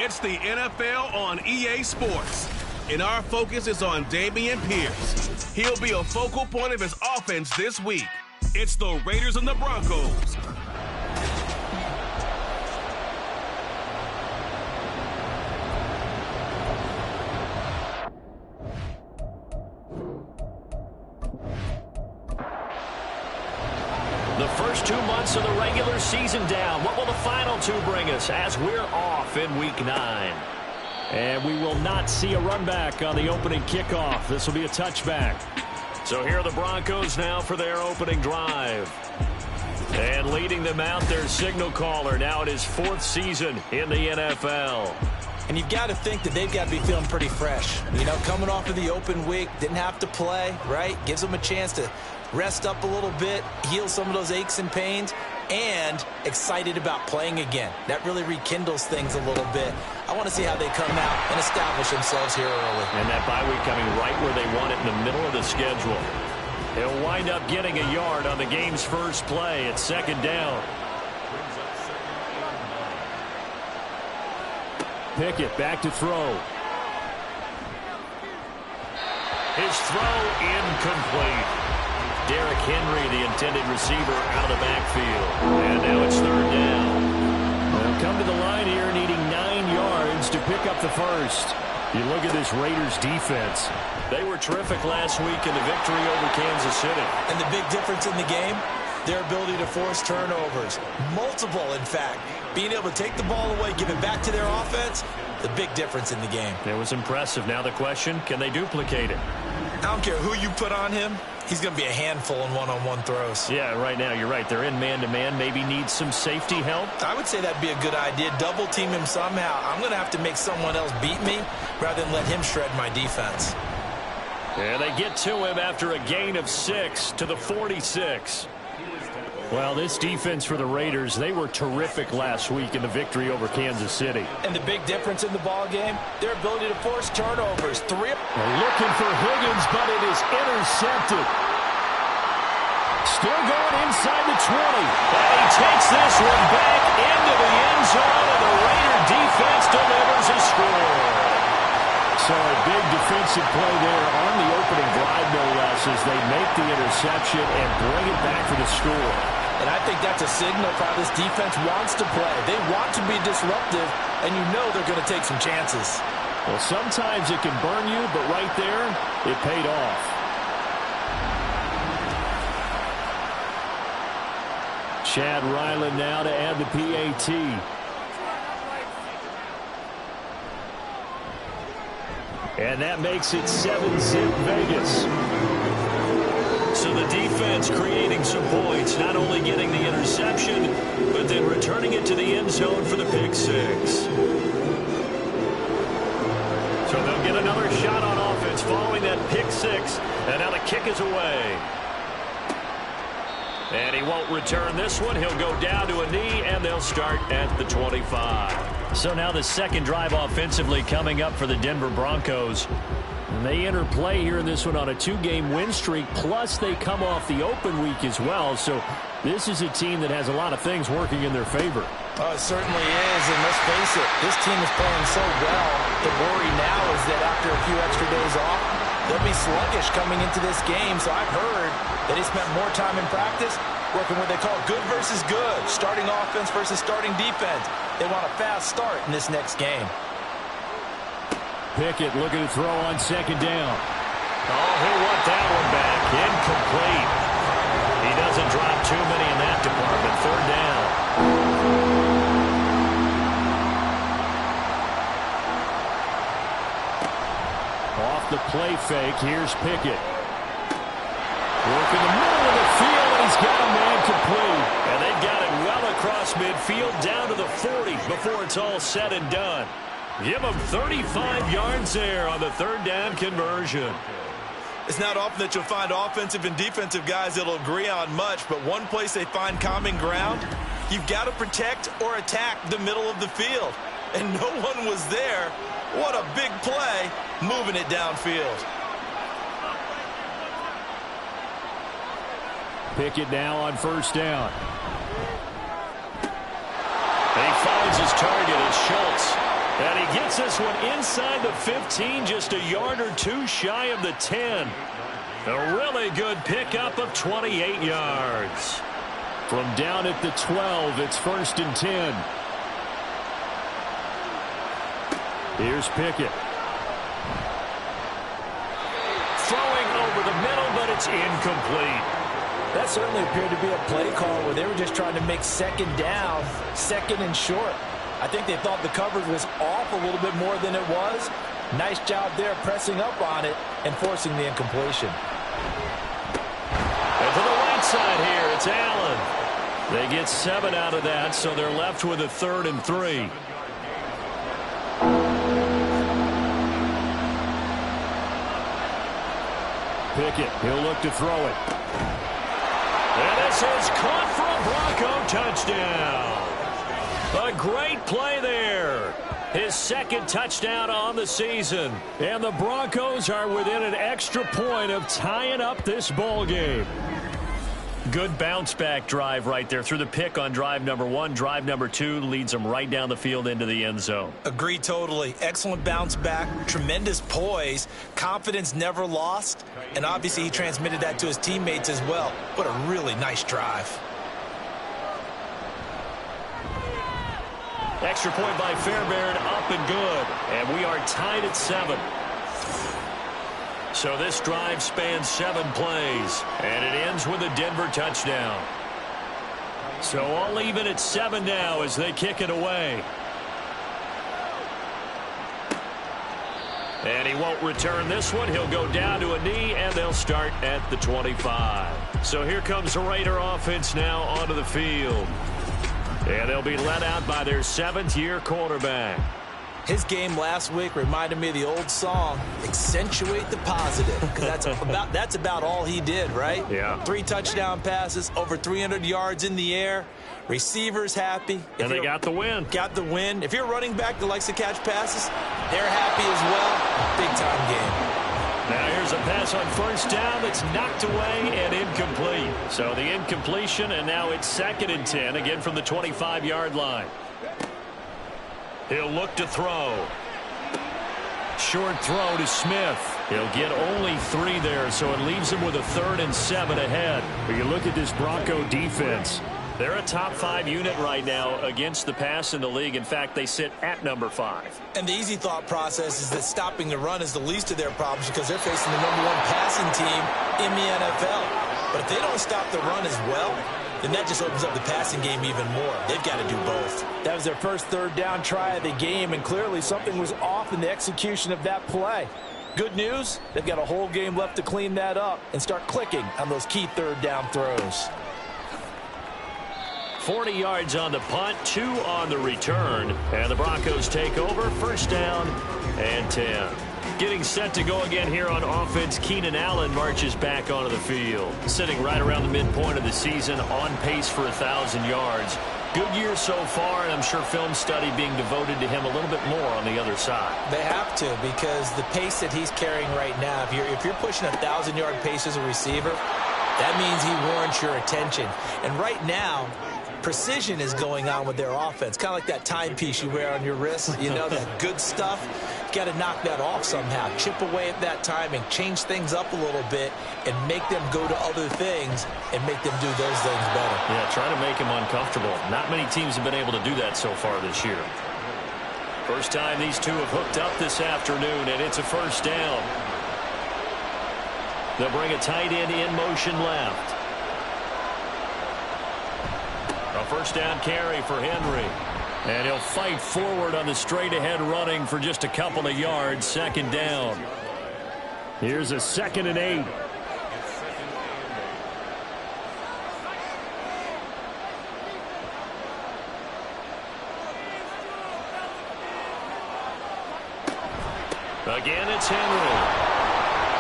It's the NFL on EA Sports, and our focus is on Dameon Pierce. He'll be a focal point of his offense this week. It's the Raiders and the Broncos. The first 2 months of the regular season down. What will the final 2 bring us as we're off in Week 9? And we will not see a run back on the opening kickoff. This will be a touchback. So here are the Broncos now for their opening drive. And leading them out, their signal caller now in his 4th season in the NFL. And you've got to think that they've got to be feeling pretty fresh. You know, coming off of the open week, didn't have to play, right? Gives them a chance to rest up a little bit, heal some of those aches and pains, and excited about playing again. That really rekindles things a little bit. I want to see how they come out and establish themselves here early. And that bye week coming right where they want it in the middle of the schedule. They'll wind up getting a yard on the game's first play at 2nd down. Pickett back to throw. His throw incomplete. Derrick Henry, the intended receiver, out of the backfield. And now it's 3rd down. They'll come to the line here needing 9 yards to pick up the first. You look at this Raiders defense. They were terrific last week in the victory over Kansas City. And the big difference in the game, their ability to force turnovers. Multiple, in fact. Being able to take the ball away, give it back to their offense, the big difference in the game. It was impressive. Now the question, can they duplicate it? I don't care who you put on him. He's going to be a handful in one-on-one throws. Yeah, right now, you're right. They're in man-to-man. Maybe needs some safety help. I would say that'd be a good idea. Double team him somehow. I'm going to have to make someone else beat me rather than let him shred my defense. And they get to him after a gain of 6 to the 46. Well, this defense for the Raiders, they were terrific last week in the victory over Kansas City. And the big difference in the ball game, their ability to force turnovers. They're looking for Higgins, but it is intercepted. Still going inside the 20. And he takes this one back into the end zone, and the Raider defense delivers a score. So a big defensive play there on the opening drive, no less, as they make the interception and bring it back for the score. And I think that's a signal for how this defense wants to play. They want to be disruptive, and you know they're going to take some chances. Well, sometimes it can burn you, but right there, it paid off. Chad Ryland now to add the PAT. And that makes it 7-zip Vegas. So the defense creating some points, not only getting the interception, but then returning it to the end zone for the pick 6. So they'll get another shot on offense following that pick 6, and now the kick is away. And he won't return this one. He'll go down to a knee, and they'll start at the 25. So now the second drive offensively coming up for the Denver Broncos. And they enter play here in this one on a 2-game win streak, plus they come off the open week as well. So this is a team that has a lot of things working in their favor. Oh, it certainly is, and let's face it, this team is playing so well. The worry now is that after a few extra days off, they'll be sluggish coming into this game. So I've heard that they spent more time in practice working what they call good versus good, starting offense versus starting defense. They want a fast start in this next game. Pickett looking to throw on 2nd down. Oh, he'll want that one back. Incomplete. He doesn't drop too many in that department. 3rd down. Off the play fake, here's Pickett. Work in the middle of the field, and he's got a man complete. And they've got it well across midfield down to the 40 before it's all said and done. Give them 35 yards there on the 3rd down conversion. It's not often that you'll find offensive and defensive guys that'll agree on much, but one place they find common ground, you've got to protect or attack the middle of the field. And no one was there. What a big play, moving it downfield. Pickett now on 1st down. He finds his target. It's Schultz. And he gets this one inside the 15, just a yard or two shy of the 10. A really good pickup of 28 yards. From down at the 12, it's 1st and 10. Here's Pickett. Throwing over the middle, but it's incomplete. That certainly appeared to be a play call where they were just trying to make second down, second and short. I think they thought the coverage was off a little bit more than it was. Nice job there pressing up on it and forcing the incompletion. And to the right side here, it's Allen. They get 7 out of that, so they're left with a 3rd and 3. Pickett, he'll look to throw it. And this is caught for a Bronco touchdown. A great play there. His 2nd touchdown on the season. And the Broncos are within an extra point of tying up this ball game. Good bounce-back drive right there. Through the pick on drive number 1. Drive number 2 leads them right down the field into the end zone. Agree totally. Excellent bounce back. Tremendous poise. Confidence never lost. And obviously he transmitted that to his teammates as well. What a really nice drive. Extra point by Fairbairn, up and good. And we are tied at 7. So this drive spans 7 plays, and it ends with a Denver touchdown. So all even at 7 now as they kick it away. And he won't return this one. He'll go down to a knee, and they'll start at the 25. So here comes the Raider offense now onto the field. And they'll be led out by their 7th-year quarterback. His game last week reminded me of the old song, Accentuate the Positive, because that's about all he did, right? Yeah. 3 touchdown passes, over 300 yards in the air, receivers happy. And they got the win. Got the win. If you're a running back that likes to catch passes, they're happy as well. Big-time game. Now here's a pass on 1st down that's knocked away and incomplete. So the incompletion, and now it's 2nd and 10, again from the 25-yard line. He'll look to throw. Short throw to Smith. He'll get only 3 there, so it leaves him with a 3rd and 7 ahead. When you look at this Bronco defense, they're a top 5 unit right now against the pass in the league. In fact, they sit at number 5. And the easy thought process is that stopping the run is the least of their problems because they're facing the number 1 passing team in the NFL. But if they don't stop the run as well, then that just opens up the passing game even more. They've got to do both. That was their first 3rd down try of the game, and clearly something was off in the execution of that play. Good news, they've got a whole game left to clean that up and start clicking on those key 3rd down throws. 40 yards on the punt, 2 on the return, and the Broncos take over, 1st down and 10. Getting set to go again here on offense, Keenan Allen marches back onto the field. Sitting right around the midpoint of the season, on pace for 1,000 yards. Good year so far, and I'm sure film study being devoted to him a little bit more on the other side. They have to, because the pace that he's carrying right now, if you're pushing a 1,000-yard pace as a receiver, that means he warrants your attention. And right now, precision is going on with their offense. Kind of like that timepiece you wear on your wrist, you know, that good stuff. Got to knock that off somehow. Chip away at that timing, change things up a little bit, and make them go to other things and make them do those things better. Yeah, try to make him uncomfortable. Not many teams have been able to do that so far this year. First time these two have hooked up this afternoon, and it's a 1st down. They'll bring a tight end in motion left. A 1st down carry for Henry. And he'll fight forward on the straight-ahead running for just a couple of yards. 2nd down. Here's a 2nd and 8. Again, it's Henry.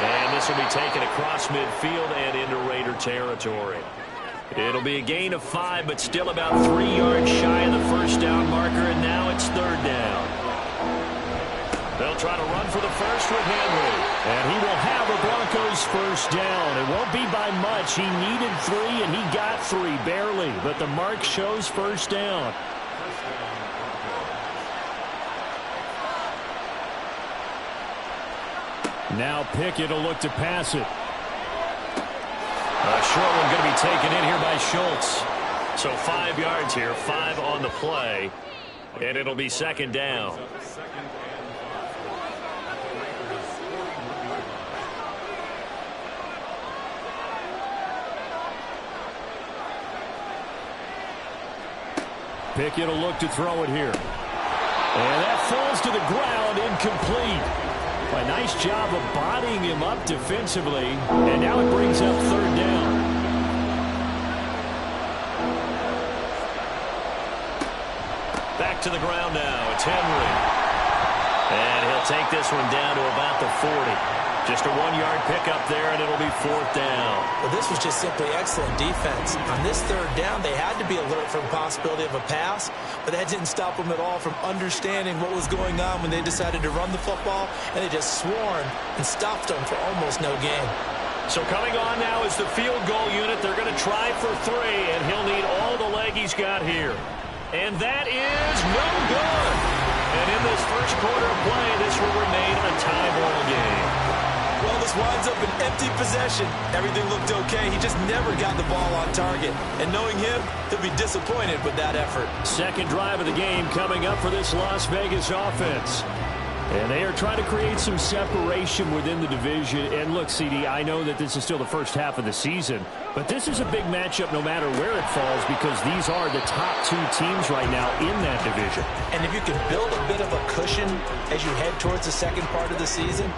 And this will be taken across midfield and into Raider territory. It'll be a gain of 5, but still about 3 yards shy of the 1st down marker, and now it's 3rd down. They'll try to run for the first with Henry. And he will have the Broncos 1st down. It won't be by much. He needed 3, and he got 3, barely. But the mark shows 1st down. Now Pickett will look to pass it. A short one going to be taken in here by Schultz. So 5 yards here, 5 on the play, and it'll be second down. Pickett will look to throw it here. And that falls to the ground, incomplete. A nice job of bodying him up defensively, and now it brings up third down. Back to the ground now. It's Henry. And he'll take this one down to about the 40. Just a 1-yard pickup there, and it'll be fourth down. Well, this was just simply excellent defense. On this third down, they had to be alert for the possibility of a pass, but that didn't stop them at all from understanding what was going on when they decided to run the football, and they just swarmed and stopped them for almost no gain. So coming on now is the field goal unit. They're going to try for 3, and he'll need all the leg he's got here. And that is no good. And in this first quarter of play, this will remain a tie ball game. Well, this winds up an empty possession. Everything looked okay. He just never got the ball on target. And knowing him, he'll be disappointed with that effort. Second drive of the game coming up for this Las Vegas offense. And they are trying to create some separation within the division. And look, CD, I know that this is still the first half of the season, but this is a big matchup no matter where it falls because these are the top 2 teams right now in that division. And if you can build a bit of a cushion as you head towards the second part of the season,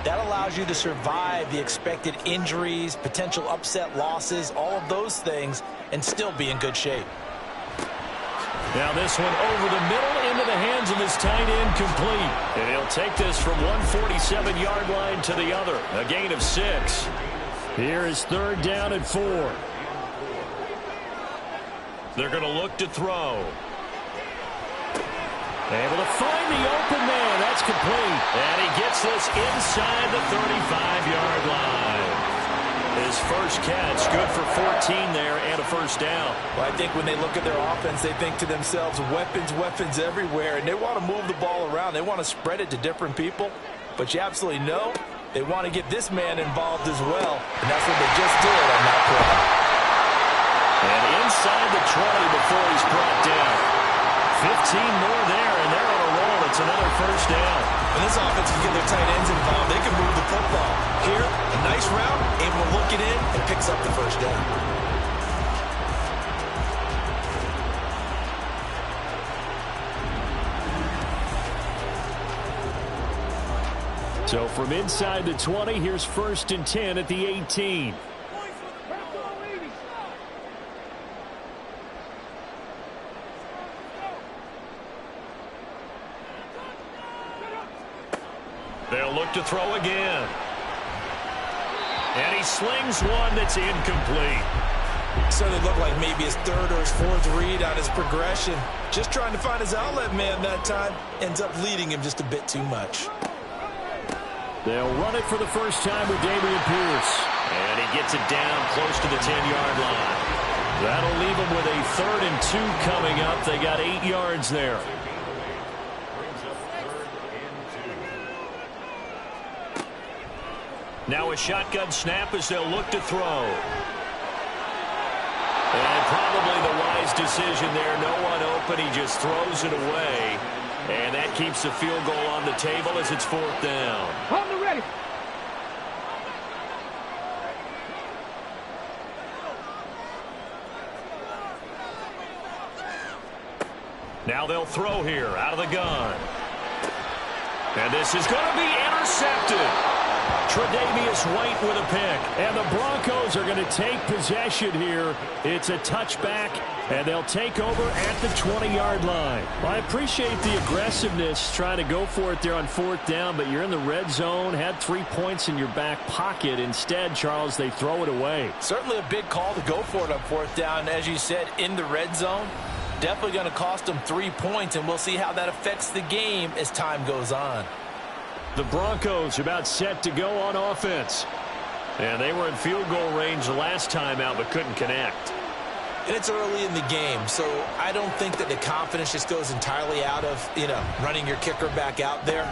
that allows you to survive the expected injuries, potential upset losses, all of those things, and still be in good shape. Now this one over the middle into the hands of his tight end, complete. And he'll take this from 147-yard line to the other. A gain of 6. Here is third down and 4. They're going to look to throw. Able to find the open man. That's complete. And he gets this inside the 35-yard line. His first catch, good for 14 there and a first down. Well, I think when they look at their offense, they think to themselves, weapons, weapons everywhere, and they want to move the ball around. They want to spread it to different people, but you absolutely know they want to get this man involved as well, and that's what they just did on that play. And inside the 20 before he's brought down. 15 more there, and they're on a roll. It's another first down. When this offense can get their tight ends involved, they can move the football. Here, a nice route, able to look it in, and picks up the first down. So from inside the 20, here's 1st and 10 at the 18. They'll look to throw again. And he slings one that's incomplete. Certainly looked like maybe his 3rd or his 4th read on his progression. Just trying to find his outlet man that time. Ends up leading him just a bit too much. They'll run it for the first time with Dameon Pierce. And he gets it down close to the 10-yard line. That'll leave them with a 3rd and 2 coming up. They got 8 yards there. Now a shotgun snap as they'll look to throw. And probably the wise decision there. No one open. He just throws it away. And that keeps the field goal on the table as it's 4th down. On the ready. Now they'll throw here out of the gun. And this is going to be intercepted. Tre'Davious White with a pick. And the Broncos are going to take possession here. It's a touchback, and they'll take over at the 20-yard line. Well, I appreciate the aggressiveness trying to go for it there on 4th down, but you're in the red zone, had 3 points in your back pocket. Instead, Charles, they throw it away. Certainly a big call to go for it on 4th down. As you said, in the red zone, definitely going to cost them 3 points, and we'll see how that affects the game as time goes on. The Broncos about set to go on offense. And they were in field goal range the last time out but couldn't connect. And it's early in the game, so I don't think that the confidence just goes entirely out of, running your kicker back out there.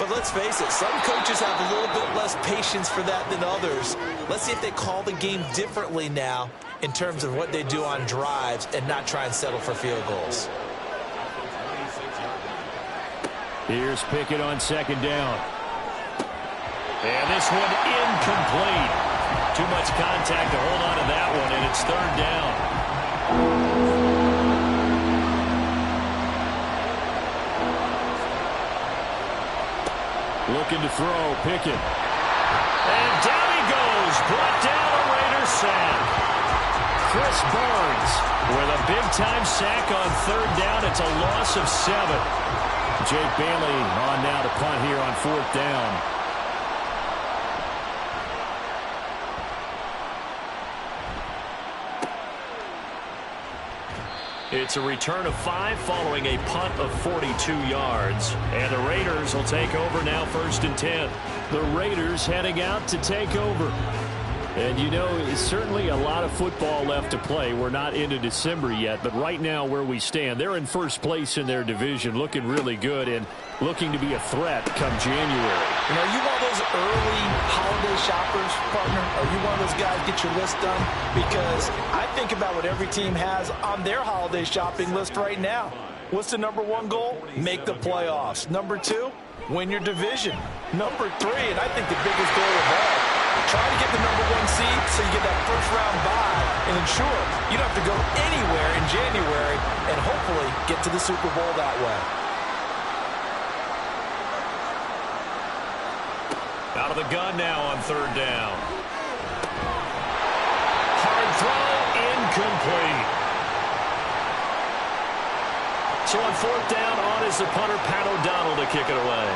But let's face it, some coaches have a little bit less patience for that than others. Let's see if they call the game differently now in terms of what they do on drives and not try and settle for field goals. Here's Pickett on second down. And this one incomplete. Too much contact to hold on to that one, and it's third down. Looking to throw, Pickett. And down he goes. Brought down a Raiders sack. Chris Barnes with a big-time sack on third down. It's a loss of 7. Jake Bailey on now to punt here on fourth down. It's a return of 5 following a punt of 42 yards. And the Raiders will take over now, 1st and 10. The Raiders heading out to take over. And, you know, it's certainly a lot of football left to play. We're not into December yet, but right now where we stand, they're in first place in their division, looking really good and looking to be a threat come January. You know, are you one of those early holiday shoppers, partner? Are you one of those guys get your list done? Because I think about what every team has on their holiday shopping list right now. What's the number 1 goal? Make the playoffs. Number 2, win your division. Number 3, and I think the biggest goal of all, try to get the number 1 seed so you get that first-round bye and ensure you don't have to go anywhere in January and hopefully get to the Super Bowl that way. Out of the gun now on third down. Hard throw, incomplete. So on fourth down, on is the punter, Pat O'Donnell, to kick it away.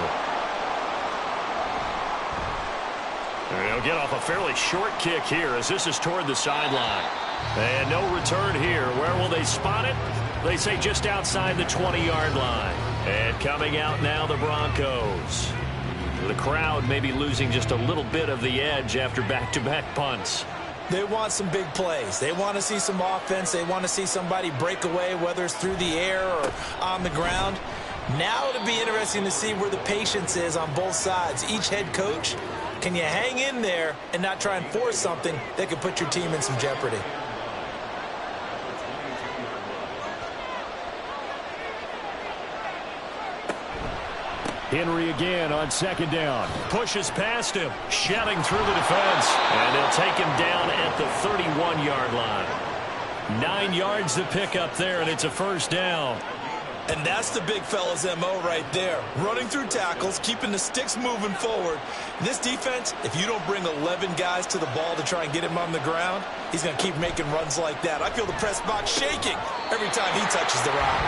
They'll get off a fairly short kick here as this is toward the sideline. And no return here. Where will they spot it? They say just outside the 20-yard line. And coming out now, the Broncos. The crowd may be losing just a little bit of the edge after back-to-back punts. They want some big plays. They want to see some offense. They want to see somebody break away, whether it's through the air or on the ground. Now it'll be interesting to see where the patience is on both sides. Each head coach, can you hang in there and not try and force something that could put your team in some jeopardy? Henry again on second down. Pushes past him, shelling through the defense. And they'll take him down at the 31-yard line. 9 yards to pick up there, and it's a first down. And that's the big fella's MO right there. Running through tackles, keeping the sticks moving forward. This defense, if you don't bring 11 guys to the ball to try and get him on the ground, he's going to keep making runs like that. I feel the press box shaking every time he touches the rock.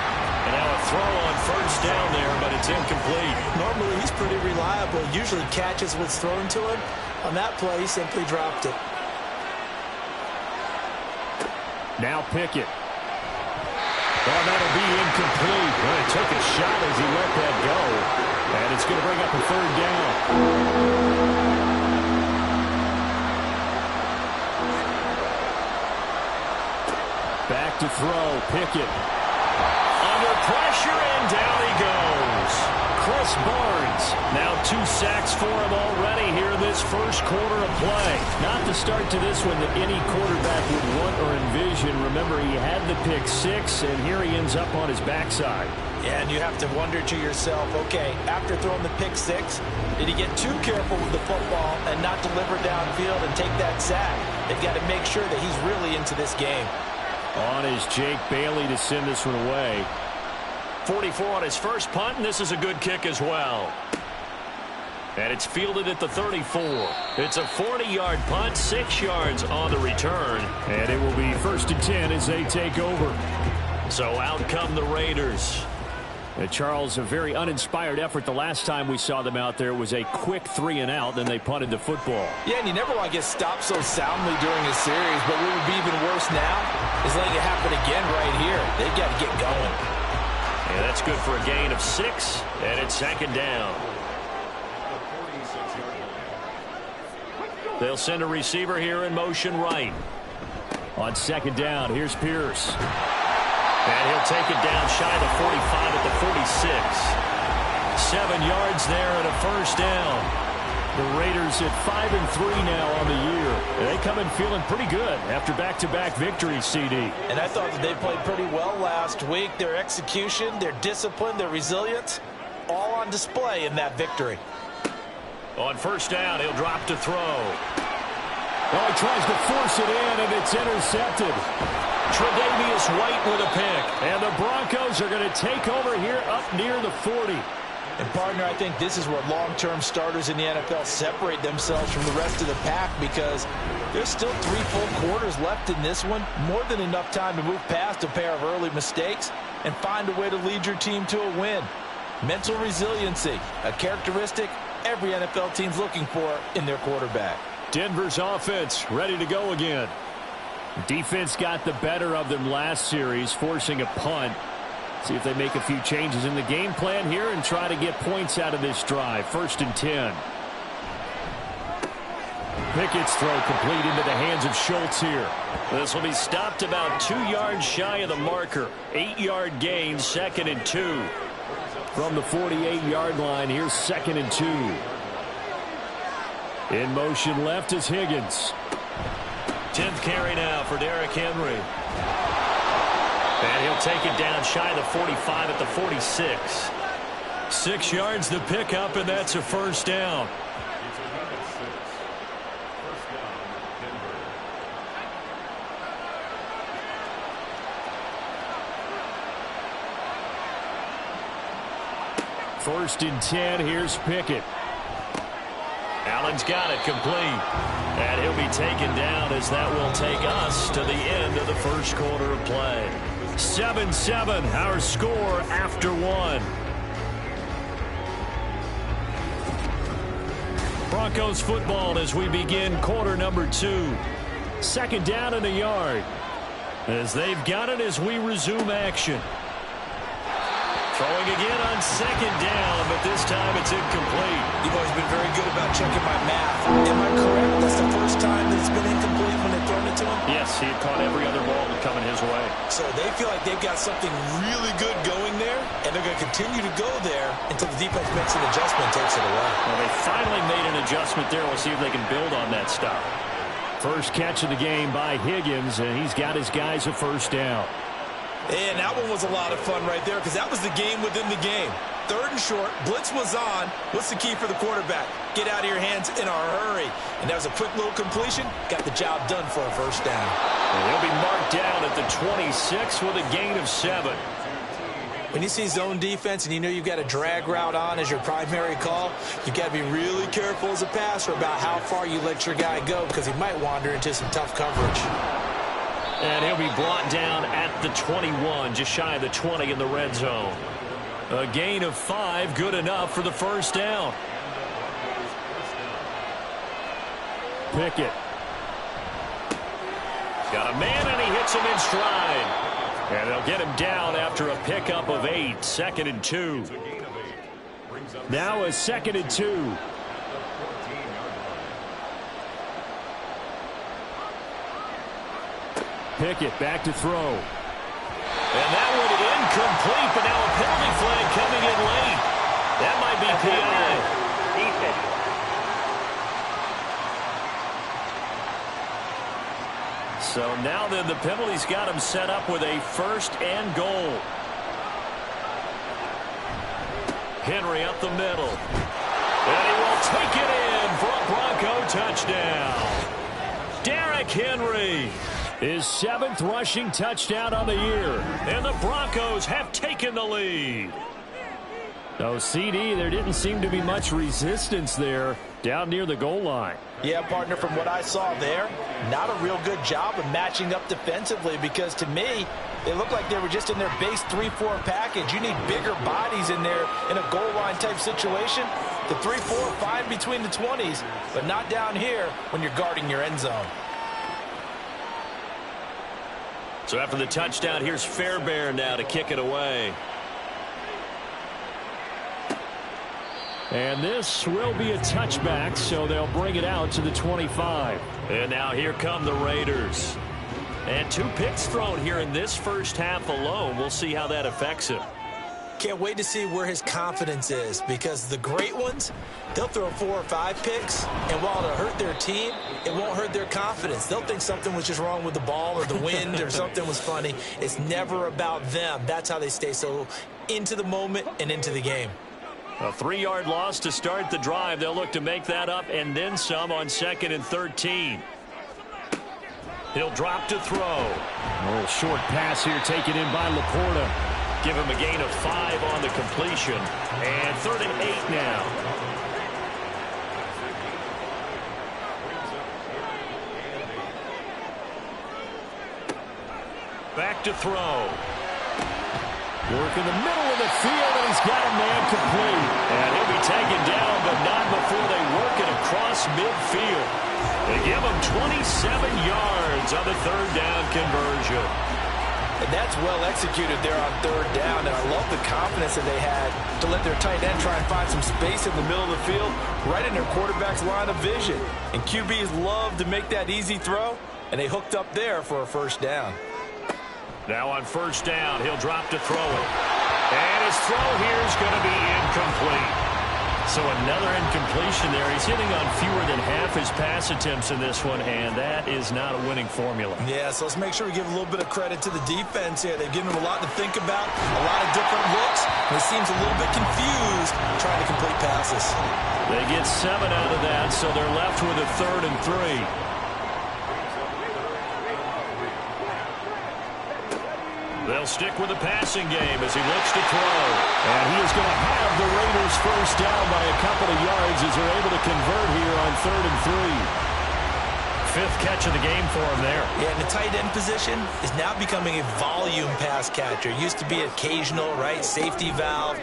And now a throw on first down there, but it's incomplete. Normally, he's pretty reliable. Usually catches what's thrown to him. On that play, he simply dropped it. Now Pickett. Oh, that'll be incomplete. Well, he took a shot as he let that go. And it's going to bring up a third down. Back to throw. Pickett. Under pressure, and down he goes. Chris Barnes. Now 2 sacks for him already here in this first quarter of play. Not the start to this one that any quarterback would want or envision. Remember, he had the pick 6, and here he ends up on his backside. Yeah, and you have to wonder to yourself, okay, after throwing the pick 6, did he get too careful with the football and not deliver downfield and take that sack? They've got to make sure that he's really into this game. On is Jake Bailey to send this one away. 44 on his first punt, and this is a good kick as well. And it's fielded at the 34. It's a 40-yard punt, 6 yards on the return. And it will be 1st and 10 as they take over. So out come the Raiders. And Charles, a very uninspired effort. The last time we saw them out there was a quick 3-and-out, then they punted the football. Yeah, and you never want to get stopped so soundly during a series, but what would be even worse now is letting it happen again right here. They've got to get going. And that's good for a gain of 6, and it's second down. They'll send a receiver here in motion right. On second down, here's Pierce. And he'll take it down shy of the 45 at the 46. 7 yards there and a first down. The Raiders at 5-3 now on the year. They come in feeling pretty good after back-to-back victories, CD. And I thought that they played pretty well last week. Their execution, their discipline, their resilience, all on display in that victory. On first down, he'll drop to throw. Oh, he tries to force it in, and it's intercepted. Tre'Davious White with a pick. And the Broncos are going to take over here up near the 40. And, partner, I think this is where long-term starters in the NFL separate themselves from the rest of the pack because there's still 3 full quarters left in this one. More than enough time to move past a pair of early mistakes and find a way to lead your team to a win. Mental resiliency, a characteristic every NFL team's looking for in their quarterback. Denver's offense ready to go again. Defense got the better of them last series, forcing a punt. See if they make a few changes in the game plan here and try to get points out of this drive. 1st and 10. Pickett's throw complete into the hands of Schultz here. This will be stopped about 2 yards shy of the marker. 8-yard gain, 2nd and 2. From the 48-yard line, here's 2nd and 2. In motion left is Higgins. 10th carry now for Derrick Henry. And he'll take it down shy of the 45 at the 46. 6 yards the pickup, and that's a first down. First and 10, here's Pickett. Allen's got it complete. And he'll be taken down as that will take us to the end of the first quarter of play. 7-7, our score after 1. Broncos football as we begin quarter number 2. 2nd down and a yard. As they've got it as we resume action. Throwing again on 2nd down, but this time it's incomplete. You've always been very good about checking my math. Am I correct? That's the first time that it's been incomplete when they've thrown it to him? Yes, he had caught every other ball coming his way. So they feel like they've got something really good going there, and they're going to continue to go there until the defense makes an adjustment and takes it away. Well, they finally made an adjustment there. We'll see if they can build on that stop. First catch of the game by Higgins, and he's got his guys a first down. And that one was a lot of fun right there because that was the game within the game. 3rd and short, blitz was on. What's the key for the quarterback? Get out of your hands in a hurry. And that was a quick little completion. Got the job done for a first down. And he'll be marked down at the 26 with a gain of 7. When you see zone defense and you know you've got a drag route on as your primary call, you've got to be really careful as a passer about how far you let your guy go because he might wander into some tough coverage. And he'll be brought down at the 21, just shy of the 20 in the red zone. A gain of 5, good enough for the first down. Pickett. Got a man, and he hits him in stride. And they'll get him down after a pickup of 8, 2nd and 2. Now a 2nd and 2. Pickett back to throw. And that one incomplete, but now a penalty flag coming in late. That might be PI. So now then the penalty's got him set up with a 1st and goal. Henry up the middle. And he will take it in for a Bronco touchdown. Derrick Henry. His 7th rushing touchdown on the year. And the Broncos have taken the lead. No, CD, there didn't seem to be much resistance there down near the goal line. Yeah, partner, from what I saw there, not a real good job of matching up defensively because to me, they looked like they were just in their base 3-4 package. You need bigger bodies in there in a goal line type situation. The 3-4 fine between the 20s, but not down here when you're guarding your end zone. So after the touchdown, here's Fairbairn now to kick it away. And this will be a touchback, so they'll bring it out to the 25. And now here come the Raiders. And 2 picks thrown here in this first half alone. We'll see how that affects him. Can't wait to see where his confidence is, because the great ones, they'll throw 4 or 5 picks, and while it'll hurt their team, it won't hurt their confidence. They'll think something was just wrong with the ball or the wind or something was funny. It's never about them. That's how they stay so into the moment and into the game. A 3-yard loss to start the drive. They'll look to make that up and then some on 2nd and 13. He'll drop to throw. A little short pass here taken in by Laporta. Give him a gain of 5 on the completion. And 3rd and 8 now. Back to throw. Work in the middle of the field, and he's got a man complete. And he'll be taken down, but not before they work it across midfield. They give him 27 yards on the 3rd down conversion. And that's well executed there on 3rd down, and I love the confidence that they had to let their tight end try and find some space in the middle of the field, right in their quarterback's line of vision. And QBs love to make that easy throw, and they hooked up there for a 1st down. Now on 1st down, he'll drop to throw it. And his throw here is going to be incomplete. So another incompletion there. He's hitting on fewer than half his pass attempts in this one, and that is not a winning formula. Yeah, so let's make sure we give a little bit of credit to the defense here. They've given him a lot to think about, a lot of different looks, and he seems a little bit confused trying to complete passes. They get 7 out of that, so they're left with a 3rd and 3. They'll stick with the passing game as he looks to throw. And he is going to have the Raiders 1st down by a couple of yards as they're able to convert here on 3rd and 3. 5th catch of the game for him there. Yeah, and the tight end position is now becoming a volume pass catcher. It used to be occasional, right? Safety valve.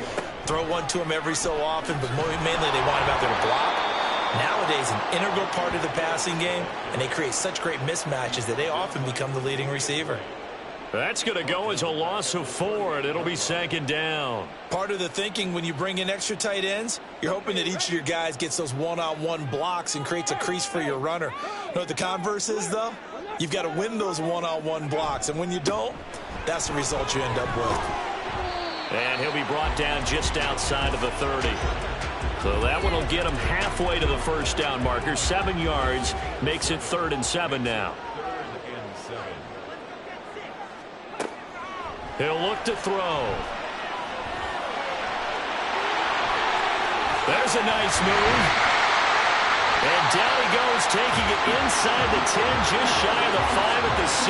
Throw one to him every so often, but mainly they want him out there to block. Nowadays, an integral part of the passing game, and they create such great mismatches that they often become the leading receiver. That's going to go as a loss of 4, and it'll be 2nd down. Part of the thinking when you bring in extra tight ends, you're hoping that each of your guys gets those one-on-one blocks and creates a crease for your runner. You know what the converse is, though? You've got to win those one-on-one blocks, and when you don't, that's the result you end up with. And he'll be brought down just outside of the 30. So that one will get him halfway to the 1st down marker. 7 yards makes it 3rd and 7 now. He'll look to throw. There's a nice move. And down he goes, taking it inside the 10, just shy of the 5 at the 6.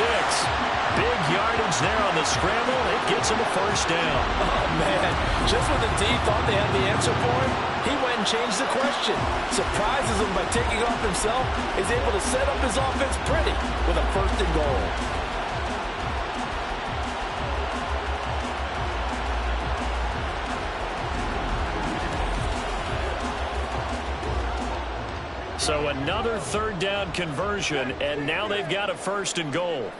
Big yardage there on the scramble. It gets him a 1st down. Oh, man. Just when the D thought they had the answer for him, he went and changed the question. Surprises him by taking off himself. Is able to set up his offense pretty with a 1st and goal. So another 3rd down conversion, and now they've got a 1st and goal.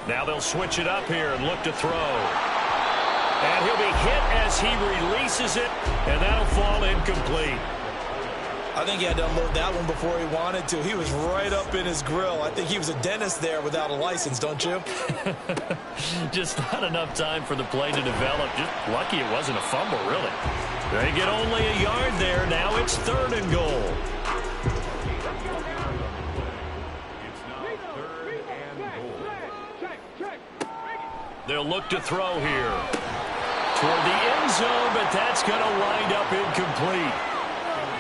Now they'll switch it up here and look to throw. And he'll be hit as he releases it, and that'll fall incomplete. I think he had to unload that one before he wanted to. He was right up in his grill. I think he was a dentist there without a license, don't you? Just not enough time for the play to develop. Just lucky it wasn't a fumble, really. They get only a yard there. Now it's 3rd and goal. They'll look to throw here. Toward the end zone, but that's going to wind up incomplete.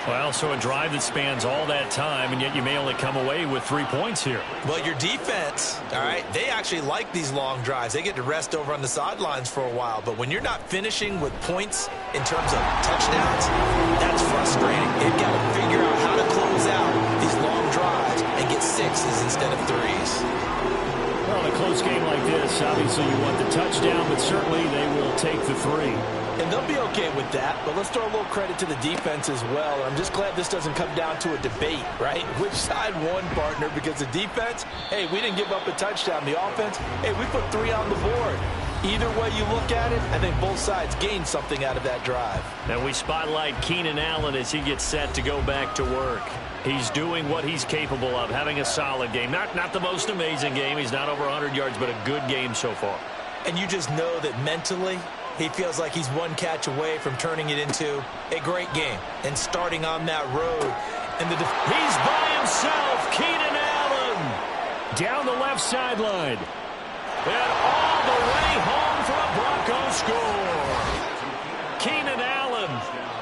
Well, so a drive that spans all that time, and yet you may only come away with 3 points here. Well, your defense, all right, they actually like these long drives. They get to rest over on the sidelines for a while. But when you're not finishing with points in terms of touchdowns, that's frustrating. They've got to figure out how to close out these long drives and get 6s instead of 3s. Well, in a close game like this, obviously you want the touchdown, but certainly they will take the 3. And they'll be okay with that, but let's throw a little credit to the defense as well. I'm just glad this doesn't come down to a debate, right? Which side won, partner? Because the defense, hey, we didn't give up a touchdown. The offense, hey, we put 3 on the board. Either way you look at it, I think both sides gained something out of that drive. And we spotlight Keenan Allen as he gets set to go back to work. He's doing what he's capable of, having a solid game. Not the most amazing game. He's not over 100 yards, but a good game so far. And you just know that mentally He feels like he's one catch away from turning it into a great game and starting on that road. And he's by himself, Keenan Allen. Down the left sideline. And all the way home for a Broncos score. Keenan Allen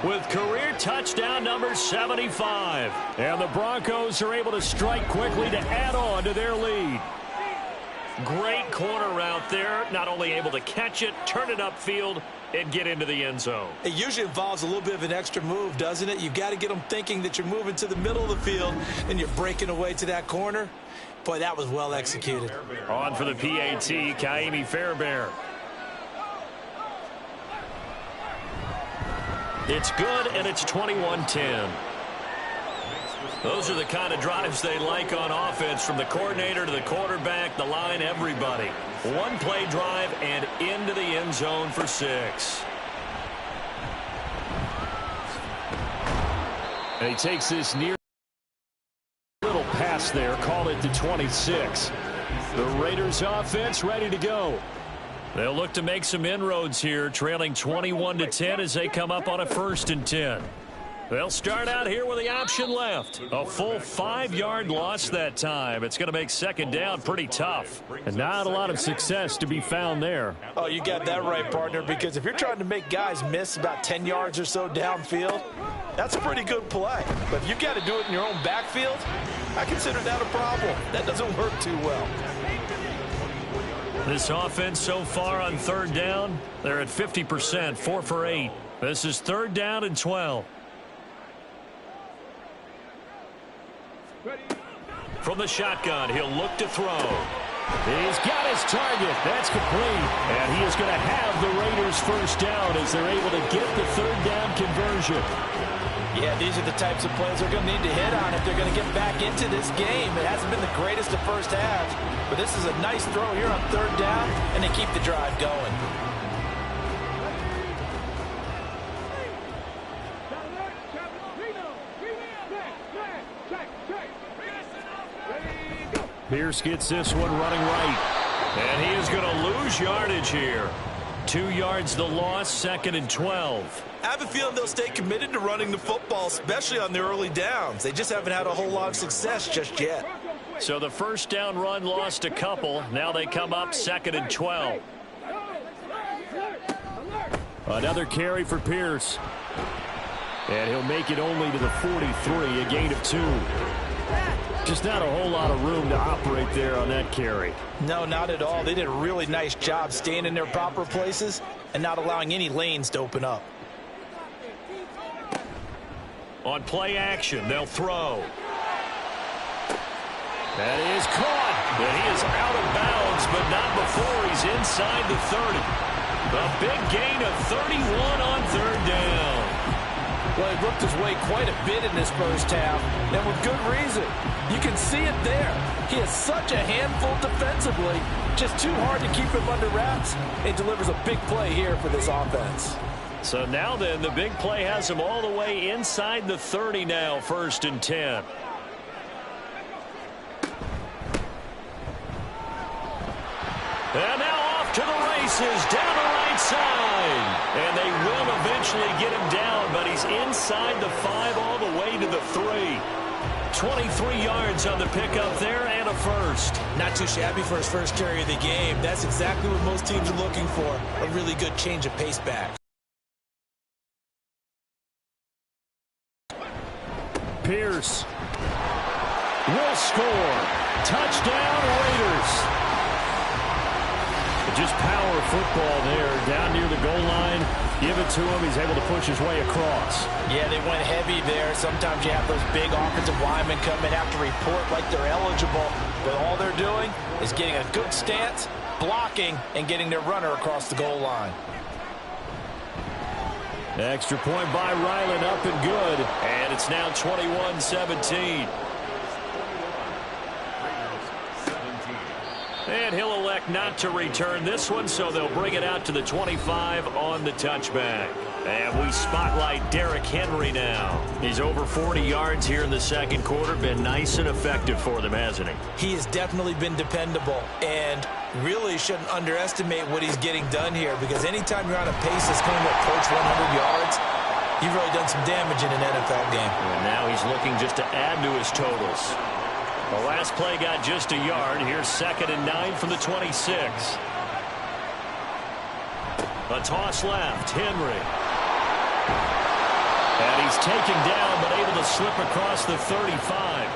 with career touchdown number 75. And the Broncos are able to strike quickly to add on to their lead. Great corner route there. Not only able to catch it, turn it upfield, and get into the end zone. It usually involves a little bit of an extra move, doesn't it? You've got to get them thinking that you're moving to the middle of the field and you're breaking away to that corner. Boy, that was well executed. On for the PAT, Ka'imi Fairbairn. It's good, and it's 21-10. Those are the kind of drives they like on offense, from the coordinator to the quarterback, the line, everybody. One play drive and into the end zone for 6. And he takes this near little pass there, call it the 26. The Raiders offense ready to go. They'll look to make some inroads here, trailing 21-10 as they come up on a 1st and 10. They'll start out here with the option left. A full 5-yard loss that time. It's going to make 2nd down pretty tough. And not a lot of success to be found there. Oh, you got that right, partner, because if you're trying to make guys miss about 10 yards or so downfield, that's a pretty good play. But if you've got to do it in your own backfield, I consider that a problem. That doesn't work too well. This offense so far on 3rd down, they're at 50%, 4 for 8. This is 3rd down and 12. From the shotgun, he'll look to throw. He's got his target. That's complete. And he is going to have the Raiders 1st down as they're able to get the 3rd down conversion. Yeah, these are the types of plays they're going to need to hit on if they're going to get back into this game. It hasn't been the greatest of first halves, but this is a nice throw here on 3rd down, and they keep the drive going. Pierce gets this one running right. And he is going to lose yardage here. 2 yards the loss, 2nd and 12. I have a feeling they'll stay committed to running the football, especially on their early downs. They just haven't had a whole lot of success just yet. So the 1st down run lost a couple. Now they come up 2nd and 12. Another carry for Pierce. And he'll make it only to the 43, a gain of 2. Just not a whole lot of room to operate there on that carry. No, not at all. They did a really nice job staying in their proper places and not allowing any lanes to open up. On play action, they'll throw. That is caught. And he is out of bounds, but not before he's inside the 30. A big gain of 31 on 3rd down. Well, he worked his way quite a bit in this first half, and with good reason. You can see it there. He is such a handful defensively, just too hard to keep him under wraps. It delivers a big play here for this offense. So now then, the big play has him all the way inside the 30 now, 1st and 10. And now off to the races, down the right side. And they will eventually get him down, but he's inside the 5 all the way to the 3. 23 yards on the pickup there and a 1st. Not too shabby for his first carry of the game. That's exactly what most teams are looking for, a really good change of pace back. Pierce will score. Touchdown, Raiders. Just power football there, down near the goal line. Give it to him. He's able to push his way across. Yeah, they went heavy there. Sometimes you have those big offensive linemen come in, have to report like they're eligible. But all they're doing is getting a good stance, blocking, and getting their runner across the goal line. Extra point by Ryland, up and good. And it's now 21-17. And he'll elect not to return this one, so they'll bring it out to the 25 on the touchback. And we spotlight Derrick Henry now. He's over 40 yards here in the second quarter. Been nice and effective for them, hasn't he? He has definitely been dependable, and really shouldn't underestimate what he's getting done here, because anytime you're on a pace that's going to approach 100 yards, you've really done some damage in an NFL game. And now he's looking just to add to his totals. The last play got just a yard. Here's 2nd and 9 from the 26. A toss left. Henry. And he's taken down, but able to slip across the 35.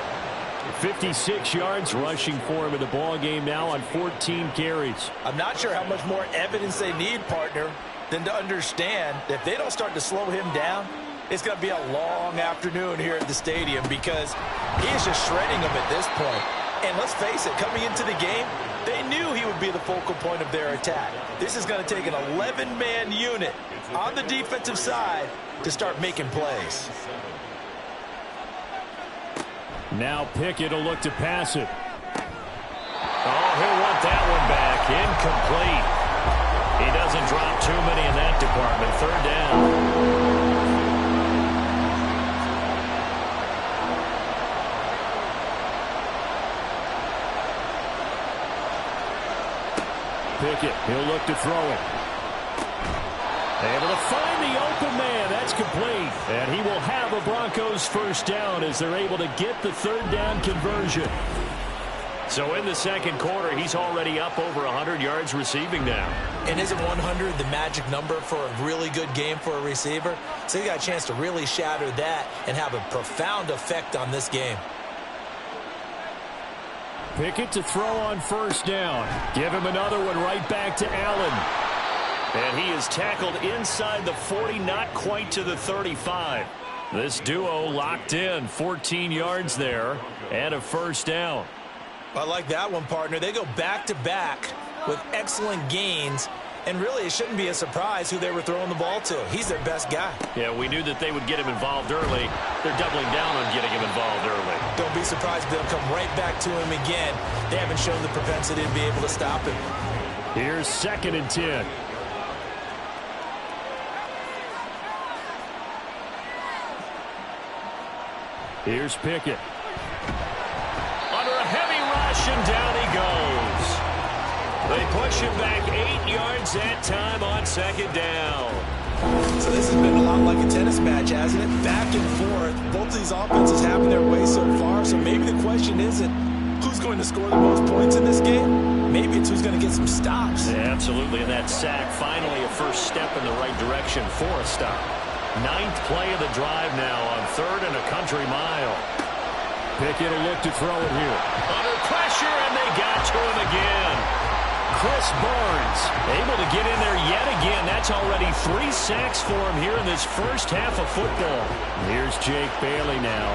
56 yards rushing for him in the ball game now on 14 carries. I'm not sure how much more evidence they need, partner, than to understand that if they don't start to slow him down, it's going to be a long afternoon here at the stadium, because he is just shredding them at this point. And let's face it, coming into the game, they knew he would be the focal point of their attack. This is going to take an 11-man unit on the defensive side to start making plays. Now Pickett will look to pass it. Oh, he'll want that one back. Incomplete. He doesn't drop too many in that department. 3rd down. Pickett, he'll look to throw it. Able to find the open man. That's complete. And he will have a Broncos 1st down as they're able to get the 3rd down conversion. So in the second quarter, he's already up over 100 yards receiving now. And isn't 100 the magic number for a really good game for a receiver? So he got a chance to really shatter that and have a profound effect on this game. Pickett to throw on 1st down. Give him another one right back to Allen. And he is tackled inside the 40, not quite to the 35. This duo locked in, 14 yards there, and a 1st down. I like that one, partner. They go back-to-back with excellent gains, and really it shouldn't be a surprise who they were throwing the ball to. He's their best guy. Yeah, we knew that they would get him involved early. They're doubling down on getting him involved early. Don't be surprised if they'll come right back to him again. They haven't shown the propensity to be able to stop him. Here's 2nd and 10. Here's Pickett. Under a heavy rush, and down he goes. They push him back 8 yards that time on 2nd down. So this has been a lot like a tennis match, hasn't it? Back and forth. Both of these offenses having their way so far. So maybe the question isn't who's going to score the most points in this game. Maybe it's who's going to get some stops. Yeah, absolutely. And that sack, finally a first step in the right direction for a stop. 9th play of the drive now on 3rd and a country mile. Pickett will look to throw it here. Under pressure, and they got to him again. Chris Barnes able to get in there yet again. That's already 3 sacks for him here in this first half of football. Here's Jake Bailey now.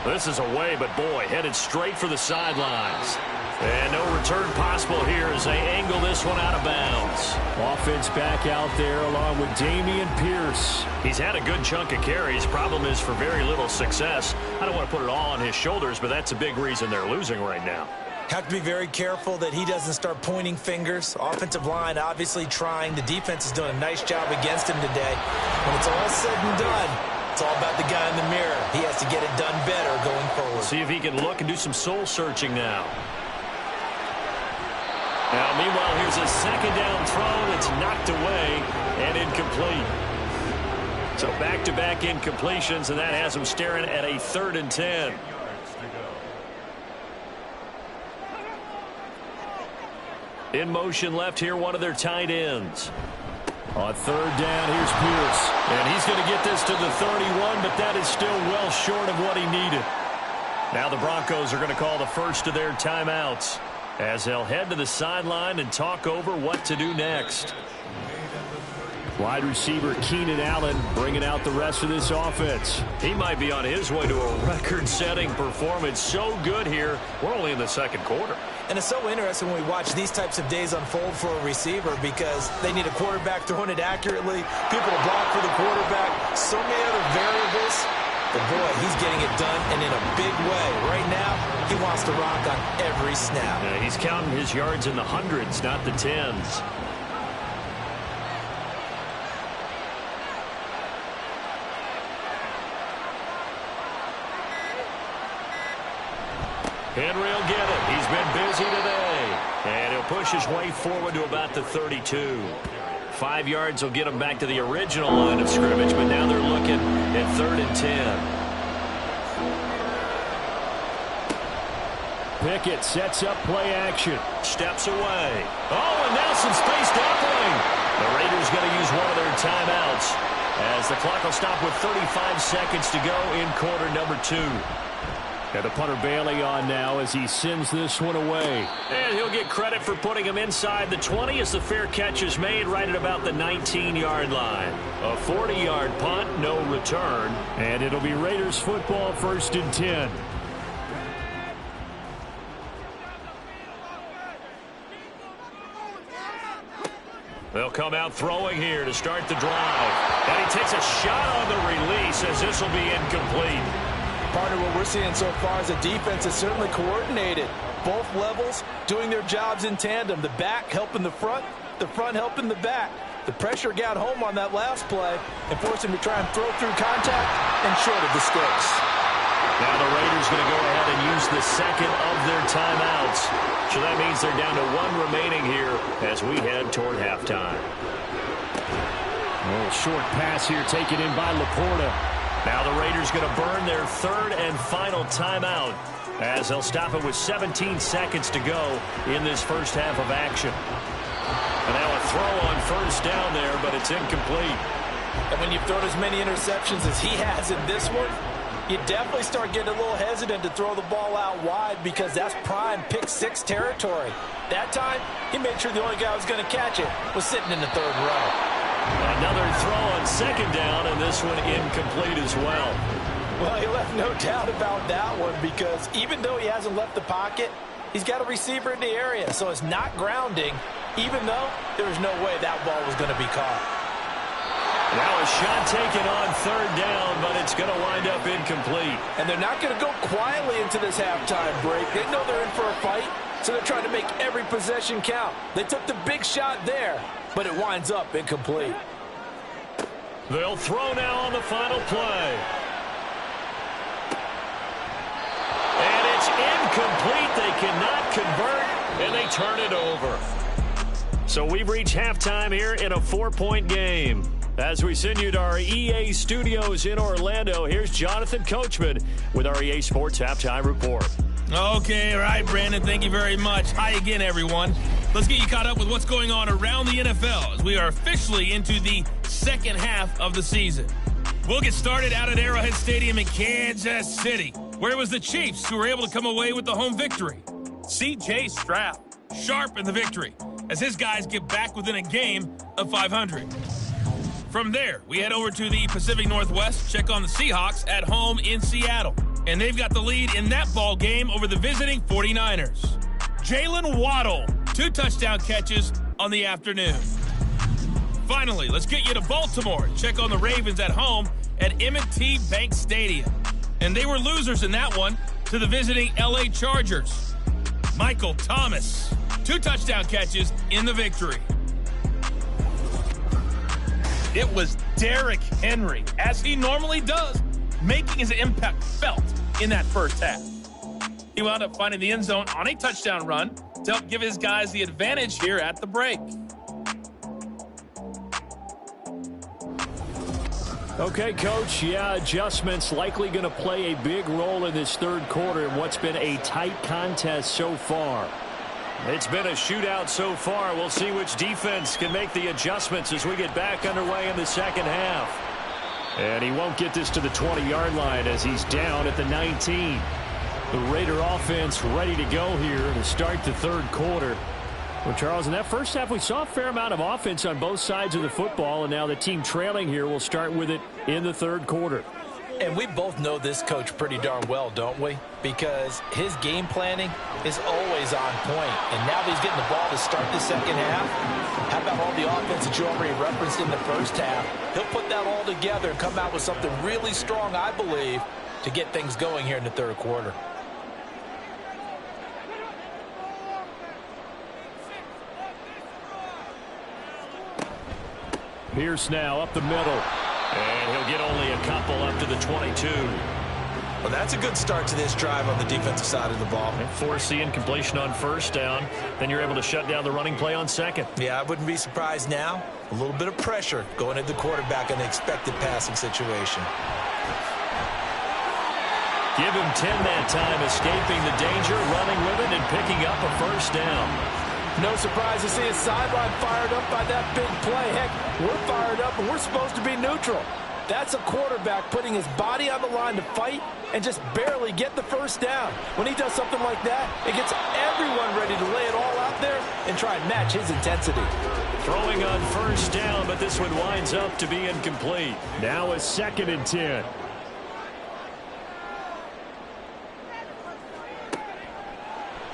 This is away, but boy, headed straight for the sidelines. And no return possible here as they angle this one out of bounds. Offense back out there along with Dameon Pierce. He's had a good chunk of carries. Problem is for very little success. I don't want to put it all on his shoulders, but that's a big reason they're losing right now. Have to be very careful that he doesn't start pointing fingers. Offensive line obviously trying. The defense is doing a nice job against him today. When it's all said and done, it's all about the guy in the mirror. He has to get it done better going forward. See if he can look and do some soul searching now. Now, meanwhile, here's a 2nd down throw that's knocked away and incomplete. So back-to-back incompletions, and that has him staring at a 3rd and 10. In motion left here, one of their tight ends. On 3rd down, here's Pierce. And he's going to get this to the 31, but that is still well short of what he needed. Now the Broncos are going to call the first of their timeouts as they'll head to the sideline and talk over what to do next. Wide receiver Keenan Allen bringing out the rest of this offense. He might be on his way to a record-setting performance. So good here. We're only in the second quarter. And it's so interesting when we watch these types of days unfold for a receiver because they need a quarterback throwing it accurately, people to block for the quarterback, so many other variables. But boy, he's getting it done and in a big way. Right now, he wants to rock on every snap. Yeah, he's counting his yards in the hundreds, not the tens. Henry will get it. He's been busy today. And he'll push his way forward to about the 32. 5 yards will get him back to the original line of scrimmage, but now they're looking at 3rd and 10. Pickett sets up play action. Steps away. Oh, and now some space doubling. The Raiders going to use one of their timeouts as the clock will stop with 35 seconds to go in quarter number 2. And the punter Bailey on now as he sends this one away. And he'll get credit for putting him inside the 20 as the fair catch is made right at about the 19-yard line. A 40-yard punt, no return. And it'll be Raiders football, 1st and 10. They'll come out throwing here to start the drive. And he takes a shot on the release as this will be incomplete. Partner, what we're seeing so far is a defense is certainly coordinated. Both levels doing their jobs in tandem. The back helping the front helping the back. The pressure got home on that last play and forced him to try and throw through contact and short of the sticks. Now the Raiders going to go ahead and use the second of their timeouts. So that means they're down to 1 remaining here as we head toward halftime. A little short pass here taken in by Laporta. Now the Raiders going to burn their 3rd and final timeout as they'll stop it with 17 seconds to go in this first half of action. And now a throw on 1st down there, but it's incomplete. And when you've thrown as many interceptions as he has in this one, you definitely start getting a little hesitant to throw the ball out wide because that's prime pick 6 territory. That time, he made sure the only guy who was going to catch it was sitting in the 3rd row. Another throw on 2nd down, and this one incomplete as well. Well, he left no doubt about that one because even though he hasn't left the pocket, he's got a receiver in the area, so it's not grounding, even though there was no way that ball was going to be caught. Now a shot taken on 3rd down, but it's going to wind up incomplete. And they're not going to go quietly into this halftime break. They know they're in for a fight, so they're trying to make every possession count. They took the big shot there, but it winds up incomplete. They'll throw now on the final play. And it's incomplete. They cannot convert, and they turn it over. So we've reached halftime here in a 4-point game. As we send you to our EA studios in Orlando, here's Jonathan Coachman with our EA Sports Halftime Report. Okay, all right, Brandon, thank you very much. Hi again, everyone. Let's get you caught up with what's going on around the NFL as we are officially into the second half of the season. We'll get started out at Arrowhead Stadium in Kansas City, where it was the Chiefs who were able to come away with the home victory. C.J. Stroud, sharp in the victory, as his guys get back within a game of 500. From there, we head over to the Pacific Northwest, check on the Seahawks at home in Seattle. And they've got the lead in that ball game over the visiting 49ers. Jalen Waddle, 2 touchdown catches on the afternoon. Finally, let's get you to Baltimore. Check on the Ravens at home at M&T Bank Stadium. And they were losers in that one to the visiting LA Chargers. Michael Thomas, 2 touchdown catches in the victory. It was Derrick Henry, as he normally does, making his impact felt in that first half. He wound up finding the end zone on a touchdown run to help give his guys the advantage here at the break. Okay, Coach, adjustments likely going to play a big role in this 3rd quarter in what's been a tight contest so far. It's been a shootout so far. We'll see which defense can make the adjustments as we get back underway in the second half. And he won't get this to the 20-yard line as he's down at the 19. The Raider offense ready to go here to start the 3rd quarter. Well, Charles, in that first half, we saw a fair amount of offense on both sides of the football, and now the team trailing here will start with it in the 3rd quarter. And we both know this coach pretty darn well, don't we? Because his game planning is always on point. And now that he's getting the ball to start the second half, how about all the offense that you already referenced in the first half? He'll put that all together and come out with something really strong, I believe, to get things going here in the third quarter. Pierce now up the middle. And he'll get only a couple up to the 22. Well, that's a good start to this drive on the defensive side of the ball. And force the incompletion on first down. Then you're able to shut down the running play on second. Yeah, I wouldn't be surprised now. A little bit of pressure going at the quarterback in the expected passing situation. Give him 10 that time, escaping the danger, running with it, and picking up a first down. No surprise to see his sideline fired up by that big play. Heck, we're fired up, and we're supposed to be neutral. That's a quarterback putting his body on the line to fight and just barely get the first down. When he does something like that, it gets everyone ready to lay it all out there and try and match his intensity. Throwing on first down, but this one winds up to be incomplete. Now a 2nd and 10.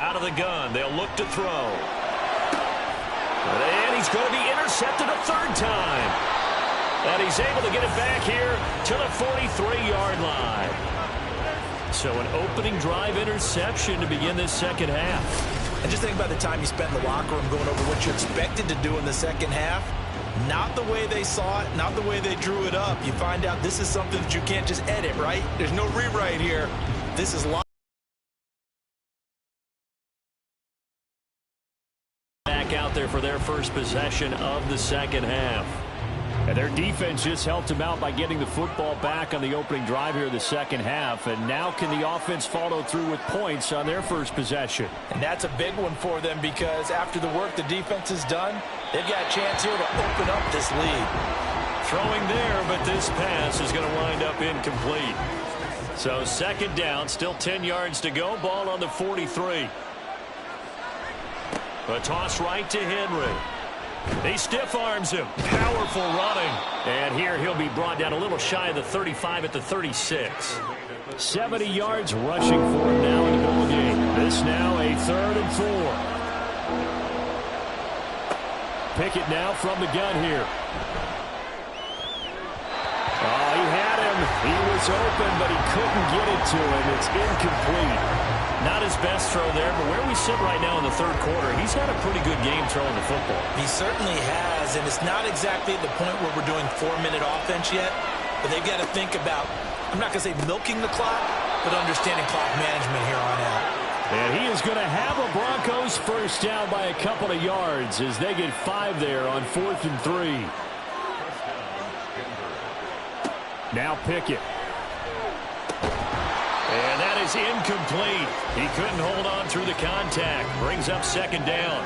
Out of the gun, they'll look to throw. And he's going to be intercepted a third time. And he's able to get it back here to the 43-yard line. So an opening drive interception to begin this second half. And just think about the time you spent in the locker room going over what you expected to do in the second half. Not the way they saw it, not the way they drew it up. You find out this is something that you can't just edit, right? There's no rewrite here. This is live. Out there for their first possession of the second half. And their defense just helped them out by getting the football back on the opening drive here in the second half. And now can the offense follow through with points on their first possession? And that's a big one for them because after the work the defense has done, they've got a chance here to open up this lead. Throwing there, but this pass is going to wind up incomplete. So second down, still 10 yards to go. Ball on the 43. A toss right to Henry. He stiff arms him. Powerful running. And here he'll be brought down a little shy of the 35 at the 36. 70 yards rushing for him now in the middle of the game. This now a 3rd and 4. Pickett now from the gun here. Oh, he had him. He was open, but he couldn't get it to him. It's incomplete. Not his best throw there, but where we sit right now in the third quarter, he's had a pretty good game throwing the football. He certainly has, and it's not exactly at the point where we're doing 4-minute offense yet, but they've got to think about, I'm not going to say milking the clock, but understanding clock management here on out. And he is going to have a Broncos first down by a couple of yards as they get 5 there on 4th and 3. Now Pickett. And that is incomplete. He couldn't hold on through the contact. Brings up second down.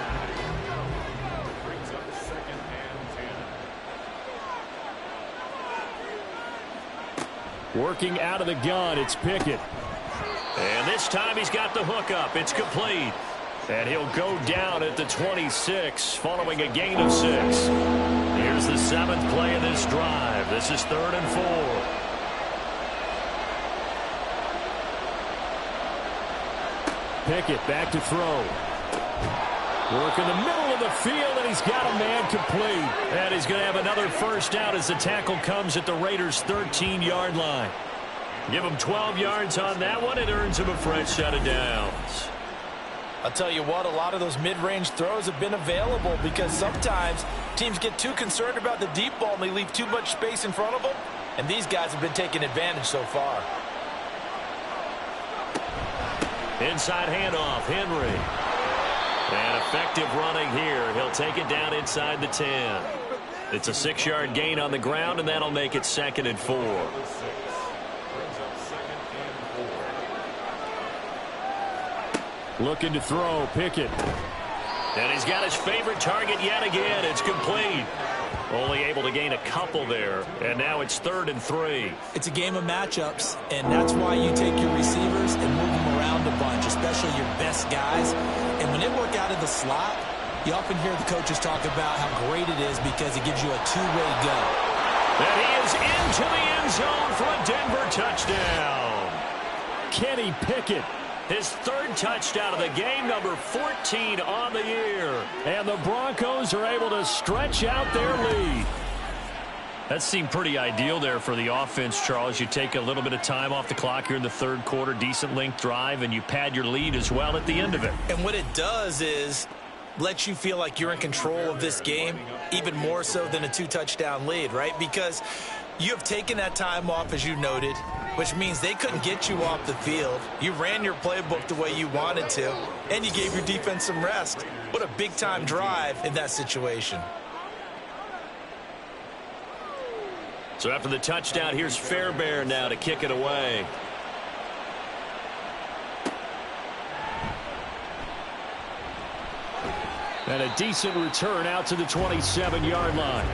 Working out of the gun, it's Pickett. And this time he's got the hook up. It's complete. And he'll go down at the 26 following a gain of 6. Here's the 7th play of this drive. This is 3rd and 4. Pickett back to throw. Work in the middle of the field, and he's got a man complete. And he's going to have another first down as the tackle comes at the Raiders' 13-yard line. Give him 12 yards on that one. It earns him a fresh set of downs. I'll tell you what, a lot of those mid-range throws have been available because sometimes teams get too concerned about the deep ball and they leave too much space in front of them. And these guys have been taking advantage so far. Inside handoff, Henry. And effective running here. He'll take it down inside the 10. It's a 6-yard gain on the ground, and that'll make it 2nd and 4. Looking to throw, Pickett. And he's got his favorite target yet again. It's complete. Only able to gain a couple there. And now it's 3rd and 3. It's a game of matchups, and that's why you take your receivers and move them around a bunch, especially your best guys. And when they work out of the slot, you often hear the coaches talk about how great it is because it gives you a two-way go. And he is into the end zone for a Denver touchdown. Kenny Pickett. His third touchdown of the game, number 14 on the year. And the Broncos are able to stretch out their lead. That seemed pretty ideal there for the offense, Charles. You take a little bit of time off the clock here in the third quarter, decent length drive, and you pad your lead as well at the end of it. And what it does is let you feel like you're in control of this game, even more so than a 2-touchdown lead, right? Because you have taken that time off, as you noted, which means they couldn't get you off the field. You ran your playbook the way you wanted to, and you gave your defense some rest. What a big-time drive in that situation. So after the touchdown, here's Fairbairn now to kick it away. And a decent return out to the 27-yard line.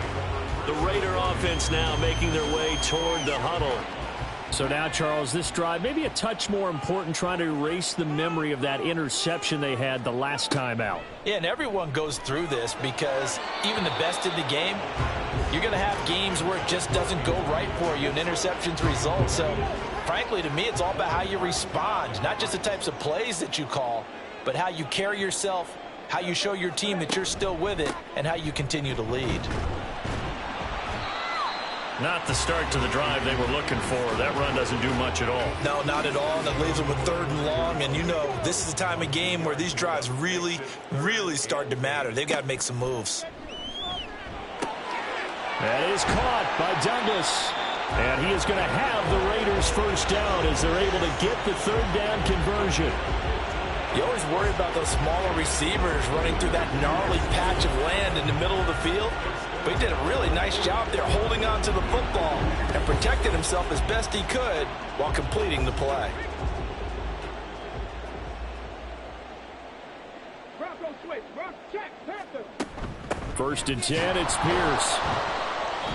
The Raider offense now making their way toward the huddle. So now, Charles, this drive maybe a touch more important, trying to erase the memory of that interception they had the last time out. Yeah, and everyone goes through this because even the best in the game, you're going to have games where it just doesn't go right for you and interceptions result. So, frankly, to me, it's all about how you respond, not just the types of plays that you call, but how you carry yourself, how you show your team that you're still with it, and how you continue to lead. Not the start to the drive they were looking for. That run doesn't do much at all. No, not at all. And it leaves them with 3rd and long. And, you know, this is the time of game where these drives really, really start to matter. They've got to make some moves. That is caught by Douglas. And he is going to have the Raiders first down as they're able to get the 3rd down conversion. You always worry about those smaller receivers running through that gnarly patch of land in the middle of the field. But he did a really nice job there holding on to the football and protected himself as best he could while completing the play. First and 10, it's Pierce.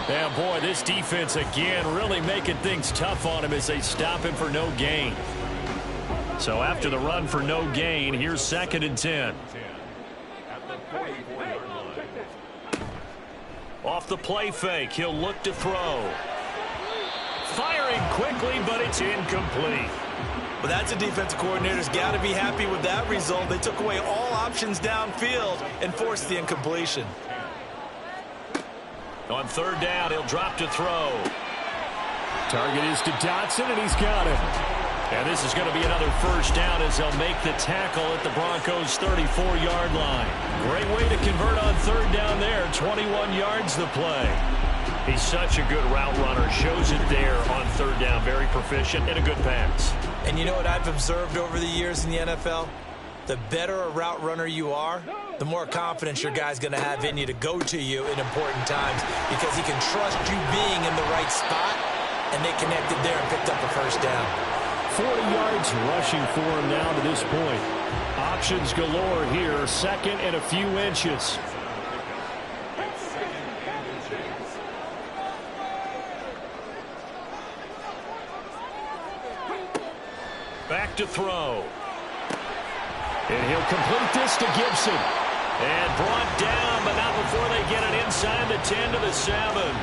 Yeah, boy, this defense again really making things tough on him as they stop him for no gain. So after the run for no gain, here's 2nd and 10. Off the play fake, he'll look to throw. Firing quickly, but it's incomplete. Well, that's a defensive coordinator's got to be happy with that result. They took away all options downfield and forced the incompletion. On 3rd down, he'll drop to throw. Target is to Dotson, and he's got it. And this is going to be another first down as they'll make the tackle at the Broncos' 34-yard line. Great way to convert on 3rd down there. 21 yards the play. He's such a good route runner. Shows it there on 3rd down. Very proficient and a good pass. And you know what I've observed over the years in the NFL? The better a route runner you are, the more confidence your guy's going to have in you to go to you in important times because he can trust you being in the right spot, and they connected there and picked up a first down. 40 yards rushing for him now to this point. Options galore here. 2nd and a few inches. Back to throw. And he'll complete this to Gibson. And brought down, but not before they get it inside the 10 to the 7.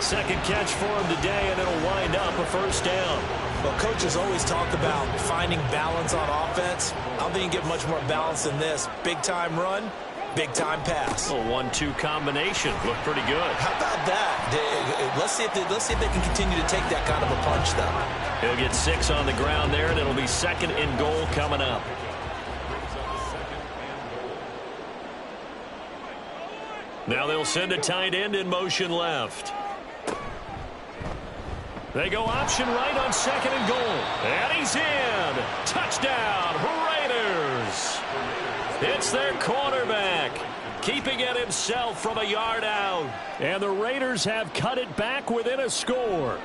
Second catch for him today, and it'll wind up a first down. Well, coaches always talk about finding balance on offense. I don't think you get much more balance than this. Big-time run, big-time pass. A 1-2 combination. Looked pretty good. How about that? Let's see if they can continue to take that kind of a punch, though. He'll get 6 on the ground there, and it'll be 2nd and goal coming up. Now they'll send a tight end in motion left. They go option right on 2nd and goal. And he's in. Touchdown, Raiders. It's their quarterback, keeping it himself from a yard out. And the Raiders have cut it back within a score.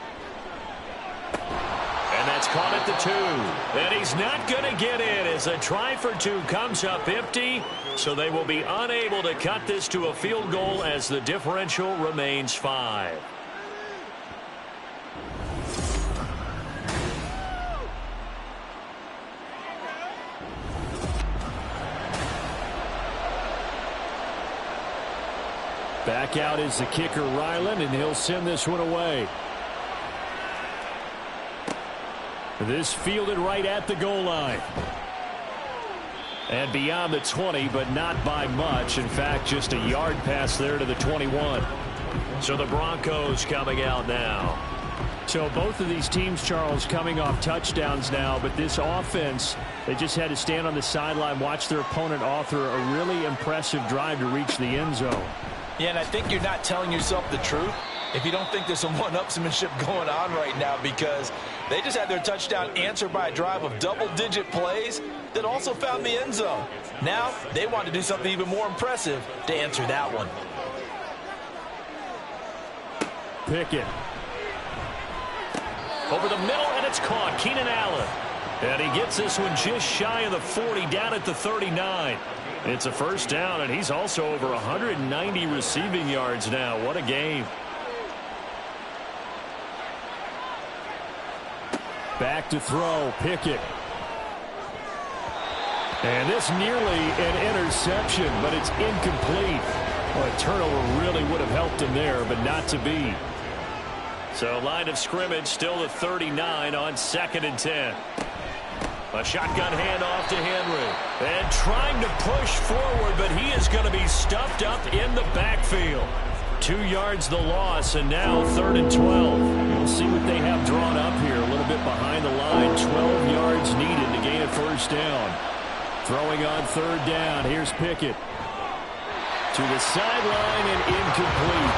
And that's caught at the 2. And he's not going to get in as a try for 2 comes up empty. So they will be unable to cut this to a field goal as the differential remains 5. Back out is the kicker, Ryland, and he'll send this one away. This fielded right at the goal line. And beyond the 20, but not by much. In fact, just a yard pass there to the 21. So the Broncos coming out now. So both of these teams, Charles, coming off touchdowns now, but this offense, they just had to stand on the sideline, watch their opponent author a really impressive drive to reach the end zone. Yeah, and I think you're not telling yourself the truth if you don't think there's some one-upsmanship going on right now, because they just had their touchdown answered by a drive of double-digit plays that also found the end zone. Now they want to do something even more impressive to answer that one. Pickett. Over the middle, and it's caught. Keenan Allen. And he gets this one just shy of the 40, down at the 39. It's a first down, and he's also over 190 receiving yards now. What a game. Back to throw, Pickett. And this nearly an interception, but it's incomplete. Well, a turnover really would have helped him there, but not to be. So line of scrimmage still the 39 on 2nd and 10. A shotgun handoff to Henry. And trying to push forward, but he is going to be stuffed up in the backfield. 2 yards the loss, and now 3rd and 12. We'll see what they have drawn up here. A little bit behind the line. 12 yards needed to gain a first down. Throwing on 3rd down. Here's Pickett. To the sideline and incomplete.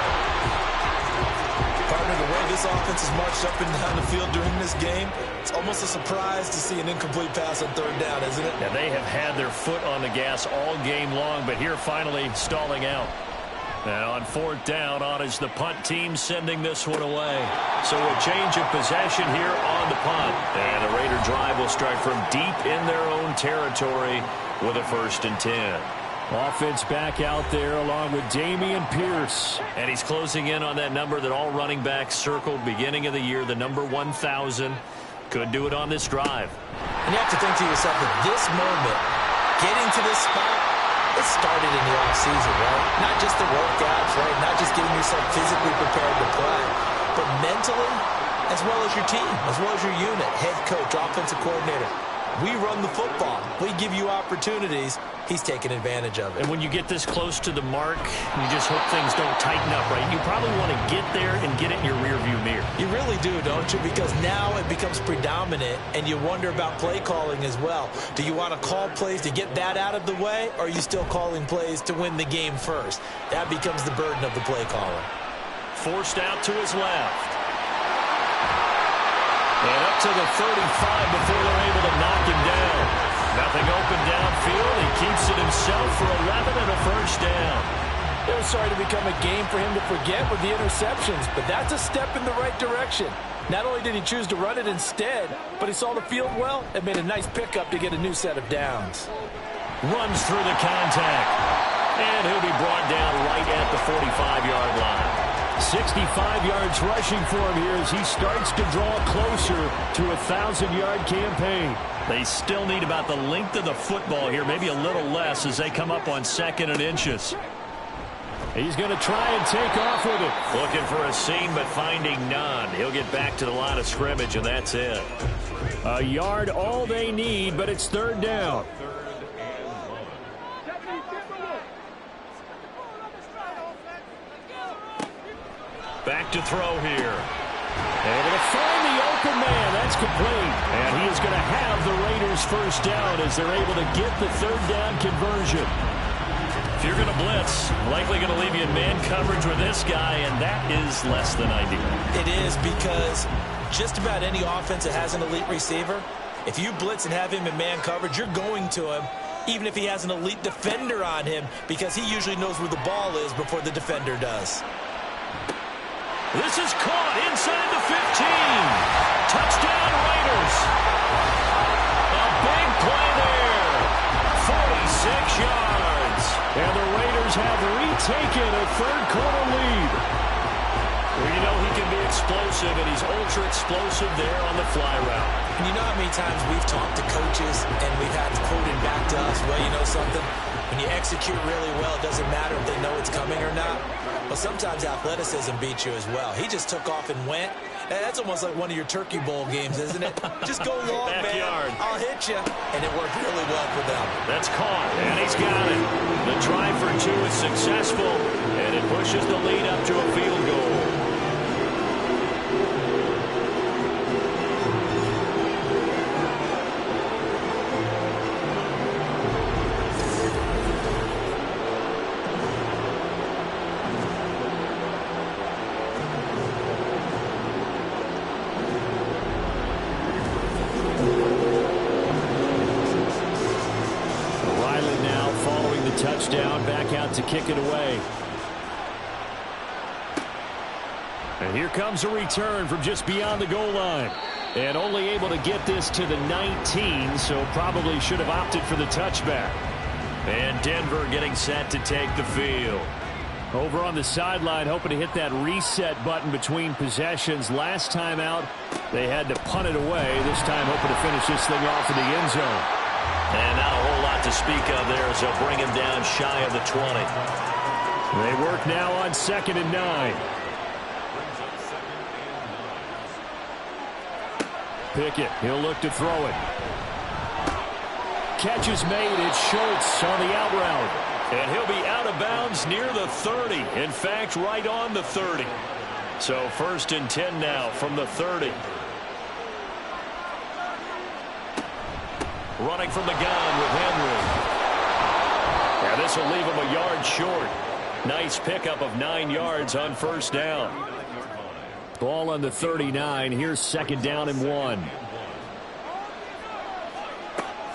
Partner, the way this offense has marched up and down the field during this game, it's almost a surprise to see an incomplete pass on 3rd down, isn't it? Yeah, they have had their foot on the gas all game long, but here finally stalling out. Now on 4th down, on is the punt team sending this one away. So a change of possession here on the punt. And the Raider drive will start from deep in their own territory with a 1st and 10. Offense back out there along with Dameon Pierce. And he's closing in on that number that all running backs circled beginning of the year, the number 1,000. Could do it on this drive. And you have to think to yourself at this moment, getting to this spot, it started in the offseason, right? Not just the workouts, right? Not just getting yourself physically prepared to play, but mentally, as well as your team, as well as your unit, head coach, offensive coordinator. We run the football. We give you opportunities. He's taking advantage of it. And when you get this close to the mark, you just hope things don't tighten up, right? You probably want to get there and get it in your rearview mirror. You really do, don't you? Because now it becomes predominant, and you wonder about play calling as well. Do you want to call plays to get that out of the way, or are you still calling plays to win the game first? That becomes the burden of the play caller. Forced out to his left. And up to the 35 before they're able to knock him down. Nothing open downfield. He keeps it himself for 11 and a first down. It was starting to become a game for him to forget with the interceptions, but that's a step in the right direction. Not only did he choose to run it instead, but he saw the field well and made a nice pickup to get a new set of downs. Runs through the contact. And he'll be brought down right at the 45-yard line. 65 yards rushing for him here as he starts to draw closer to a 1,000-yard campaign. They still need about the length of the football here, maybe a little less as they come up on 2nd and inches. He's going to try and take off with it. Looking for a seam, but finding none. He'll get back to the line of scrimmage, and that's it. A yard all they need, but it's 3rd down. Back to throw here. Able to find the open man. That's complete. And he is going to have the Raiders first down as they're able to get the 3rd down conversion. If you're going to blitz, likely going to leave you in man coverage with this guy, and that is less than ideal. It is, because just about any offense that has an elite receiver, if you blitz and have him in man coverage, you're going to him, even if he has an elite defender on him, because he usually knows where the ball is before the defender does. This is caught inside the 15. Touchdown Raiders. A big play there. 46 yards. And the Raiders have retaken a 3rd quarter lead. Well, you know he can be explosive, and he's ultra explosive there on the fly route. And you know how many times we've talked to coaches and we've had quoted back to us, well, you know something? When you execute really well, it doesn't matter if they know it's coming or not. But sometimes athleticism beats you as well. He just took off and went. And that's almost like one of your Turkey Bowl games, isn't it? Just go long, Backyard. man. I'll hit you. And it worked really well for them. That's caught, and he's got it. The try for 2 is successful, and it pushes the lead up to a field goal. Touchdown, back out to kick it away. And here comes a return from just beyond the goal line. And only able to get this to the 19, so probably should have opted for the touchback. And Denver getting set to take the field. Over on the sideline, hoping to hit that reset button between possessions. Last time out, they had to punt it away. This time hoping to finish this thing off in the end zone. And not a whole lot to speak of there as they'll bring him down shy of the 20. They work now on 2nd and 9. Pickett, he'll look to throw it. Catch is made. It's Schultz on the out route. And he'll be out of bounds near the 30. In fact, right on the 30. So 1st and 10 now from the 30. Running from the gun with Henry. Yeah, this will leave him a yard short. Nice pickup of 9 yards on 1st down. Ball on the 39. Here's 2nd down and 1.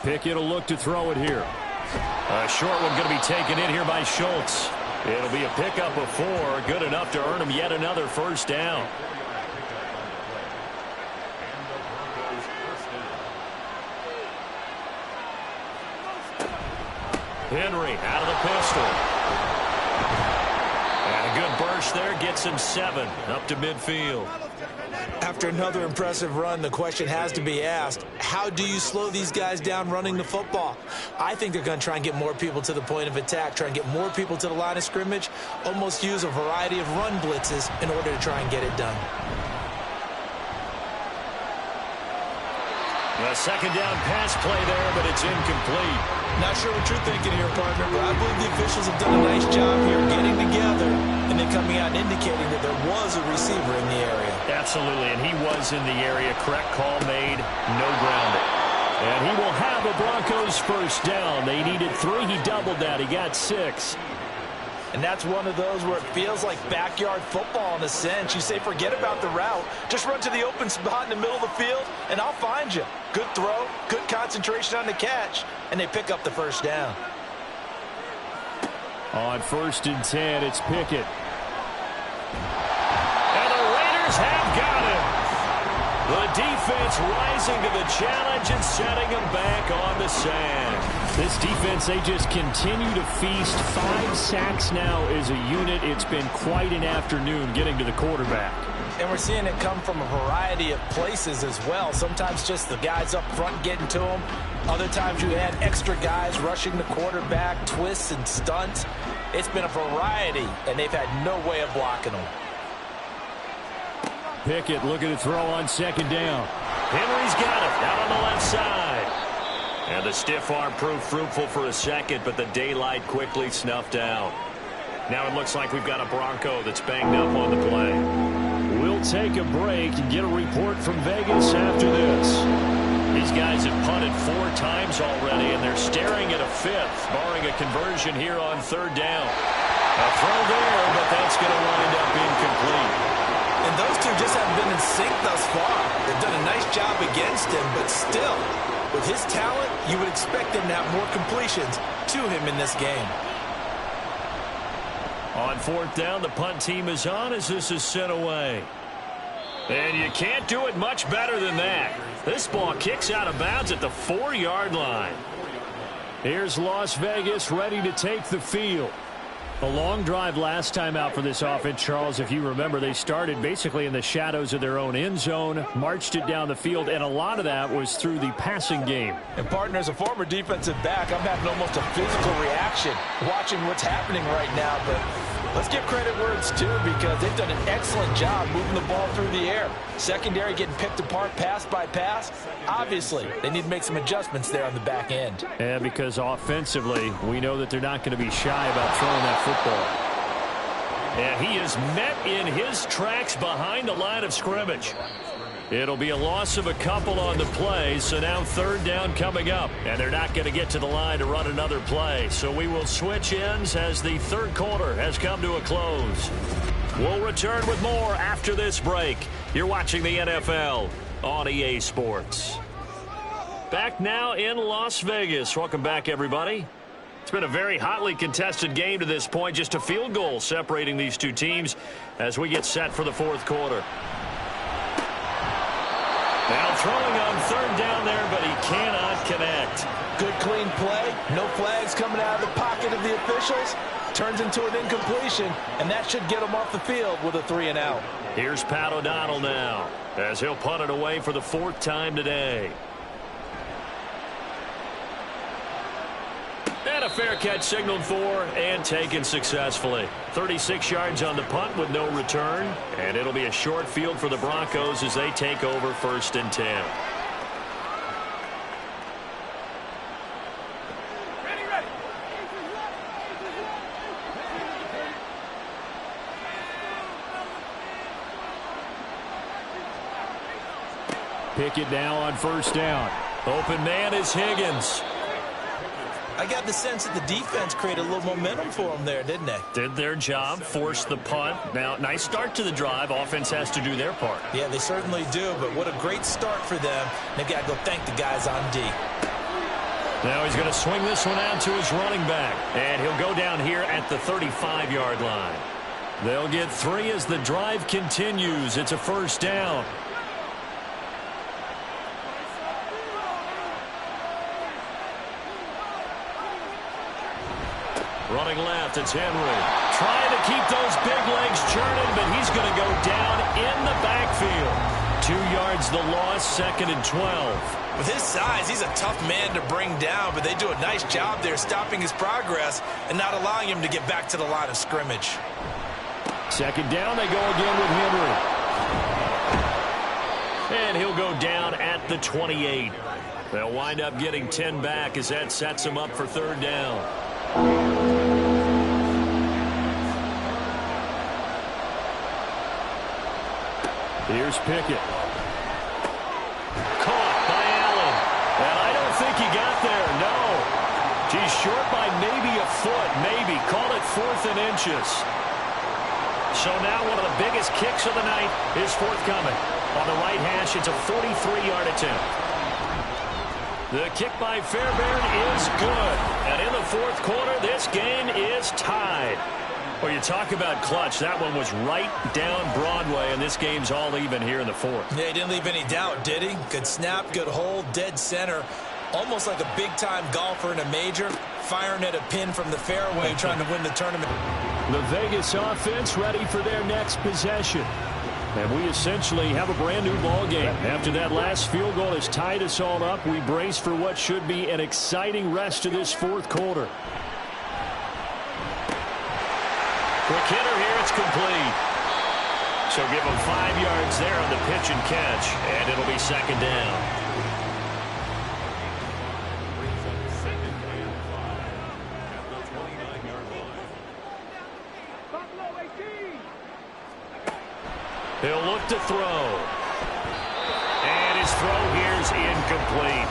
Pickett will look to throw it here. A short one going to be taken in here by Schultz. It'll be a pickup of 4. Good enough to earn him yet another 1st down. Henry out of the pistol. And a good burst there gets him 7 up to midfield. After another impressive run, the question has to be asked, how do you slow these guys down running the football? I think they're going to try and get more people to the point of attack, try and get more people to the line of scrimmage, almost use a variety of run blitzes in order to try and get it done. A 2nd down pass play there, but it's incomplete. Not sure what you're thinking here, partner, but I believe the officials have done a nice job here getting together and then coming out and indicating that there was a receiver in the area. Absolutely, and he was in the area. Correct call made, no grounding. And he will have a Broncos 1st down. They needed 3. He doubled that. He got 6. And that's one of those where it feels like backyard football in a sense. You say, forget about the route. Just run to the open spot in the middle of the field, and I'll find you. Good throw, good concentration on the catch, and they pick up the 1st down. On 1st and 10, it's Pickett. And the Raiders have got him. The defense rising to the challenge and setting them back on the sand. This defense, they just continue to feast. 5 sacks now as a unit. It's been quite an afternoon getting to the quarterback. And we're seeing it come from a variety of places as well. Sometimes just the guys up front getting to them. Other times you had extra guys rushing the quarterback, twists and stunts. It's been a variety, and they've had no way of blocking them. Pickett looking to throw on 2nd down. Henry's got it out on the left side. And the stiff arm proved fruitful for a second, but the daylight quickly snuffed out. Now it looks like we've got a Bronco that's banged up on the play. We'll take a break and get a report from Vegas after this. These guys have punted 4 times already, and they're staring at a 5th, barring a conversion here on 3rd down. A throw there, but that's going to wind up incomplete. And those two just haven't been in sync thus far. They've done a nice job against him, but still, with his talent, you would expect him to have more completions to him in this game. On 4th down, the punt team is on as this is sent away. And you can't do it much better than that. This ball kicks out of bounds at the 4-yard line. Here's Las Vegas ready to take the field. A long drive last time out for this offense, Charles. If you remember, they started basically in the shadows of their own end zone, marched it down the field, and a lot of that was through the passing game. And partner, as a former defensive back, I'm having almost a physical reaction watching what's happening right now. But let's give credit where it's due, because they've done an excellent job moving the ball through the air. Secondary getting picked apart pass by pass. Obviously, they need to make some adjustments there on the back end. And because offensively, we know that they're not going to be shy about throwing that football. And he is met in his tracks behind the line of scrimmage. It'll be a loss of a couple on the play, so now third down coming up. And they're not going to get to the line to run another play. So we will switch ends as the third quarter has come to a close. We'll return with more after this break. You're watching the NFL on EA Sports. Back now in Las Vegas. Welcome back, everybody. It's been a very hotly contested game to this point. Just a field goal separating these two teams as we get set for the fourth quarter. Now throwing on third down there, but he cannot connect. Good clean play. No flags coming out of the pocket of the officials. Turns into an incompletion, and that should get him off the field with a 3-and-out. Here's Pat O'Donnell now as he'll punt it away for the fourth time today. And a fair catch signaled for and taken successfully. 36 yards on the punt with no return. And it'll be a short field for the Broncos as they take over 1st and 10. Pickett now on 1st down. Open man is Higgins. I got the sense that the defense created a little momentum for them there, didn't they? Did their job, forced the punt. Now, nice start to the drive. Offense has to do their part. Yeah, they certainly do, but what a great start for them. They've got to go thank the guys on D. Now he's going to swing this one out to his running back. And he'll go down here at the 35-yard line. They'll get 3 as the drive continues. It's a 1st down. Running left, it's Henry. Trying to keep those big legs churning, but he's going to go down in the backfield. 2 yards the loss, 2nd and 12. With his size, he's a tough man to bring down, but they do a nice job there stopping his progress and not allowing him to get back to the line of scrimmage. 2nd down, they go again with Henry. And he'll go down at the 28. They'll wind up getting 10 back as that sets him up for 3rd down. Here's Pickett. Caught by Allen. And I don't think he got there, no. He's short by maybe a foot, maybe. Call it 4th and inches. So now one of the biggest kicks of the night is forthcoming. On the right hash, it's a 43-yard attempt. The kick by Fairbairn is good. And in the fourth quarter, this game is tied. Well, you talk about clutch. That one was right down Broadway, and this game's all even here in the fourth. Yeah, he didn't leave any doubt, did he? Good snap, good hold, dead center. Almost like a big-time golfer in a major, firing at a pin from the fairway, trying to win the tournament. The Vegas offense ready for their next possession. And we essentially have a brand-new ball game. After that last field goal has tied us all up, we brace for what should be an exciting rest of this fourth quarter. Quick hitter here, it's complete. So give him 5 yards there on the pitch and catch, and it'll be 2nd down. He'll look to throw. And his throw here is incomplete.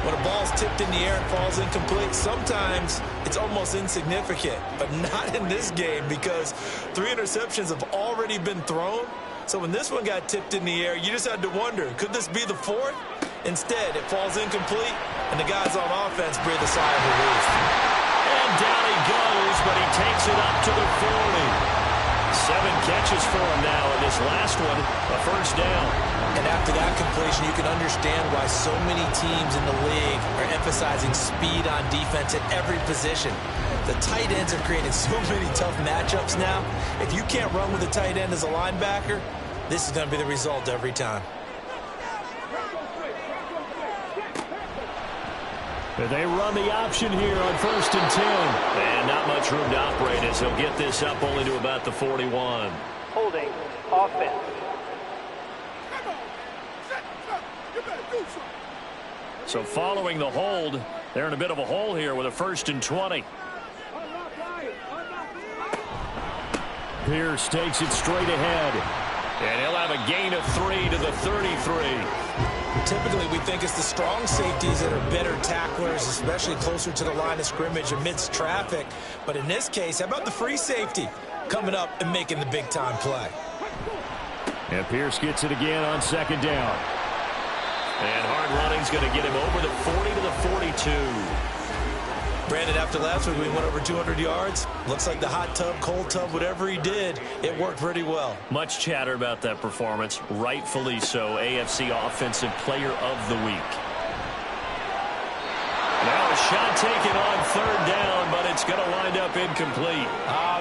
When a ball's tipped in the air and falls incomplete, sometimes it's almost insignificant, but not in this game because 3 interceptions have already been thrown. So when this one got tipped in the air, you just had to wonder, could this be the 4th? Instead, it falls incomplete, and the guys on offense breathe a sigh of relief. And down he goes, but he takes it up to the 40. 7 catches for him now, and this last one, a 1st down. And after that completion, you can understand why so many teams in the league are emphasizing speed on defense at every position. The tight ends are creating so many tough matchups now. If you can't run with a tight end as a linebacker, this is going to be the result every time. They run the option here on 1st and 10. And not much room to operate as he'll get this up only to about the 41. Holding offense. So following the hold, they're in a bit of a hole here with a 1st and 20. Pierce takes it straight ahead. And he'll have a gain of 3 to the 33. Typically, we think it's the strong safeties that are better tacklers, especially closer to the line of scrimmage amidst traffic. But in this case, how about the free safety coming up and making the big-time play? And Pierce gets it again on 2nd down. And hard running's going to get him over the 40 to the 42. Brandon, after last week, we went over 200 yards. Looks like the hot tub, cold tub, whatever he did, it worked pretty well. Much chatter about that performance. Rightfully so. AFC Offensive Player of the Week. Now a shot taken on 3rd down, but it's going to wind up incomplete.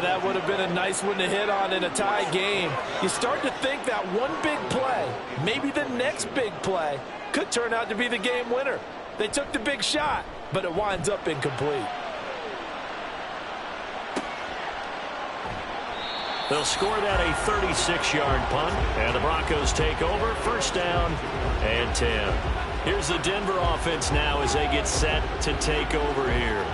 That would have been a nice one to hit on in a tie game. You start to think that one big play, maybe the next big play, could turn out to be the game winner. They took the big shot, but it winds up incomplete. They'll score that a 36-yard punt, and the Broncos take over. 1st down and 10. Here's the Denver offense now as they get set to take over here.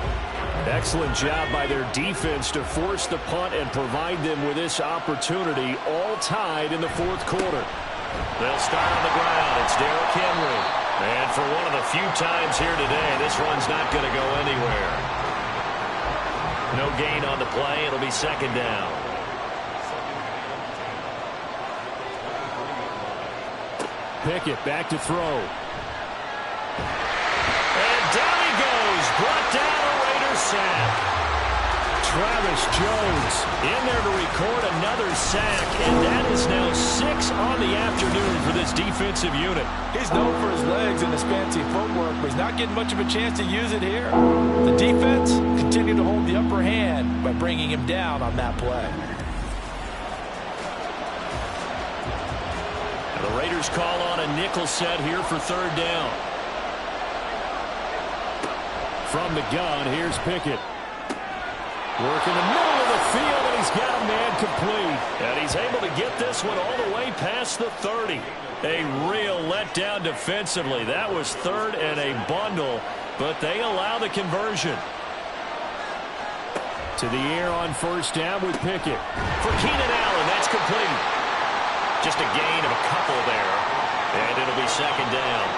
Excellent job by their defense to force the punt and provide them with this opportunity, all tied in the 4th quarter. They'll start on the ground. It's Derrick Henry. And for one of the few times here today, this run's not going to go anywhere. No gain on the play. It'll be 2nd down. Pickett back to throw. And down he goes. Brought down a Raiders sack. Travis Jones in there to record another sack, and that is now 6 on the afternoon for this defensive unit. He's known for his legs and his fancy footwork, but he's not getting much of a chance to use it here. The defense continued to hold the upper hand by bringing him down on that play. And the Raiders call on a nickel set here for 3rd down. From the gun, here's Pickett. Work in the middle of the field, and he's got a man complete. And he's able to get this one all the way past the 30. A real letdown defensively. That was 3rd and a bundle, but they allow the conversion. To the air on 1st down with Pickett. For Keenan Allen, that's complete. Just a gain of a couple there, and it'll be 2nd down.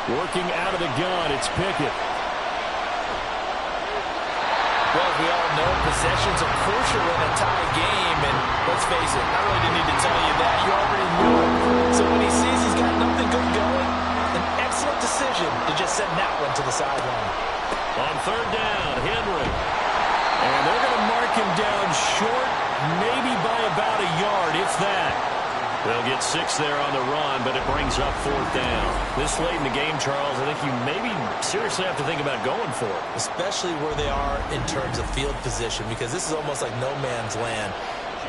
Working out of the gun, it's Pickett. Well, we all know possessions are crucial in a tie game, and let's face it, I really didn't need to tell you that. You already knew it. So when he sees he's got nothing good going, an excellent decision to just send that one to the sideline. On 3rd down, Henry. And they're going to mark him down short, maybe by about a yard, if that. They'll get 6 there on the run, but it brings up 4th down. This late in the game, Charles, I think you maybe seriously have to think about going for it. Especially where they are in terms of field position, because this is almost like no man's land.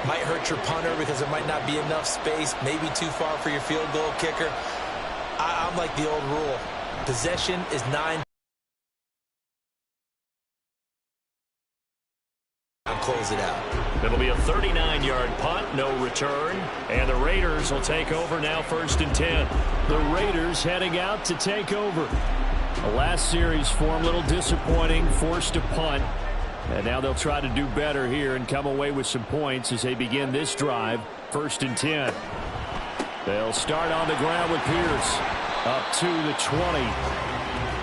Might hurt your punter because there might not be enough space, maybe too far for your field goal kicker. I'm like the old rule. Possession is 9. Close it out. It'll be a 39-yard punt, no return, and the Raiders will take over now 1st and 10. The Raiders heading out to take over. The last series for them, a little disappointing, forced to punt. And now they'll try to do better here and come away with some points as they begin this drive, 1st and 10. They'll start on the ground with Pierce. Up to the 20.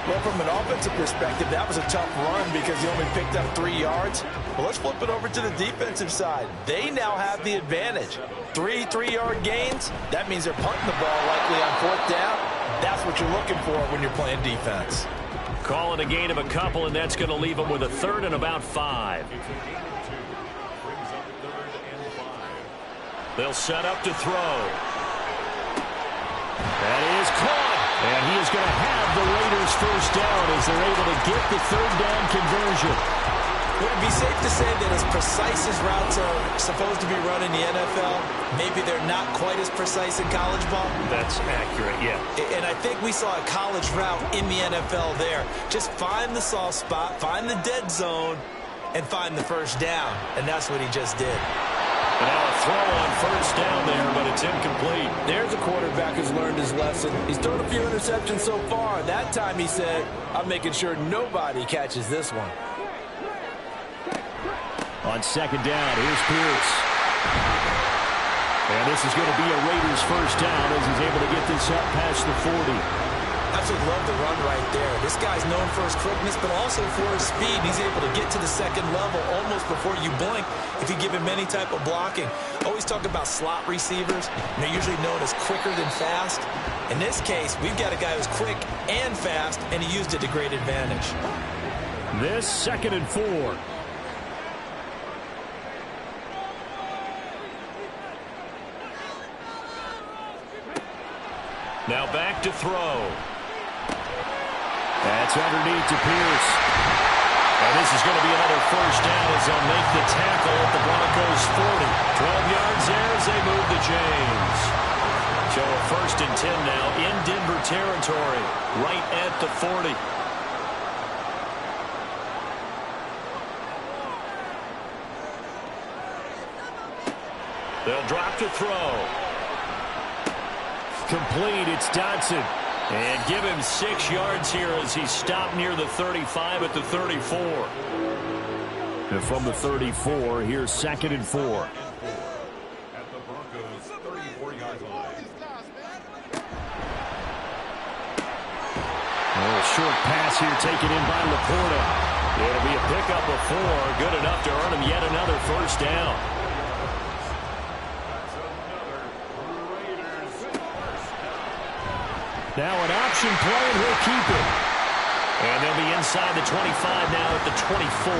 Well, from an offensive perspective, that was a tough run because he only picked up 3 yards. Well, let's flip it over to the defensive side. They now have the advantage. 3 3-yard gains. That means they're punting the ball likely on 4th down. That's what you're looking for when you're playing defense. Call it a gain of a couple, and that's going to leave them with a 3rd and about 5. They'll set up to throw. That is caught. And he is going to have the Raiders first down as they're able to get the third down conversion. Would it be safe to say that as precise as routes are supposed to be run in the NFL, maybe they're not quite as precise in college ball? That's accurate, yeah. And I think we saw a college route in the NFL there. Just find the soft spot, find the dead zone, and find the first down. And that's what he just did. And now a throw on first down there, but it's incomplete. There's a quarterback who's learned his lesson. He's thrown a few interceptions so far. That time he said, I'm making sure nobody catches this one. On second down, here's Pierce. And this is going to be a Raiders first down as he's able to get this up past the 40. Absolutely love the run right there. This guy's known for his quickness, but also for his speed. He's able to get to the second level almost before you blink if you give him any type of blocking. Always talk about slot receivers. They're usually known as quicker than fast. In this case, we've got a guy who's quick and fast, and he used it to great advantage. This 2nd and 4. Now back to throw. That's underneath to Pierce. And this is going to be another first down as they'll make the tackle at the Broncos 40. 12 yards there as they move the chains. So a 1st and 10 now in Denver territory, right at the 40. They'll drop to throw. Complete, it's Dotson. And give him 6 yards here as he stopped near the 35 at the 34. And from the 34, here's 2nd and 4. At the Broncos 34-yard line. A short pass here taken in by Laporta. It'll be a pickup of 4, good enough to earn him yet another first down. Now an option play, and he'll keep it. And they'll be inside the 25 now at the 24.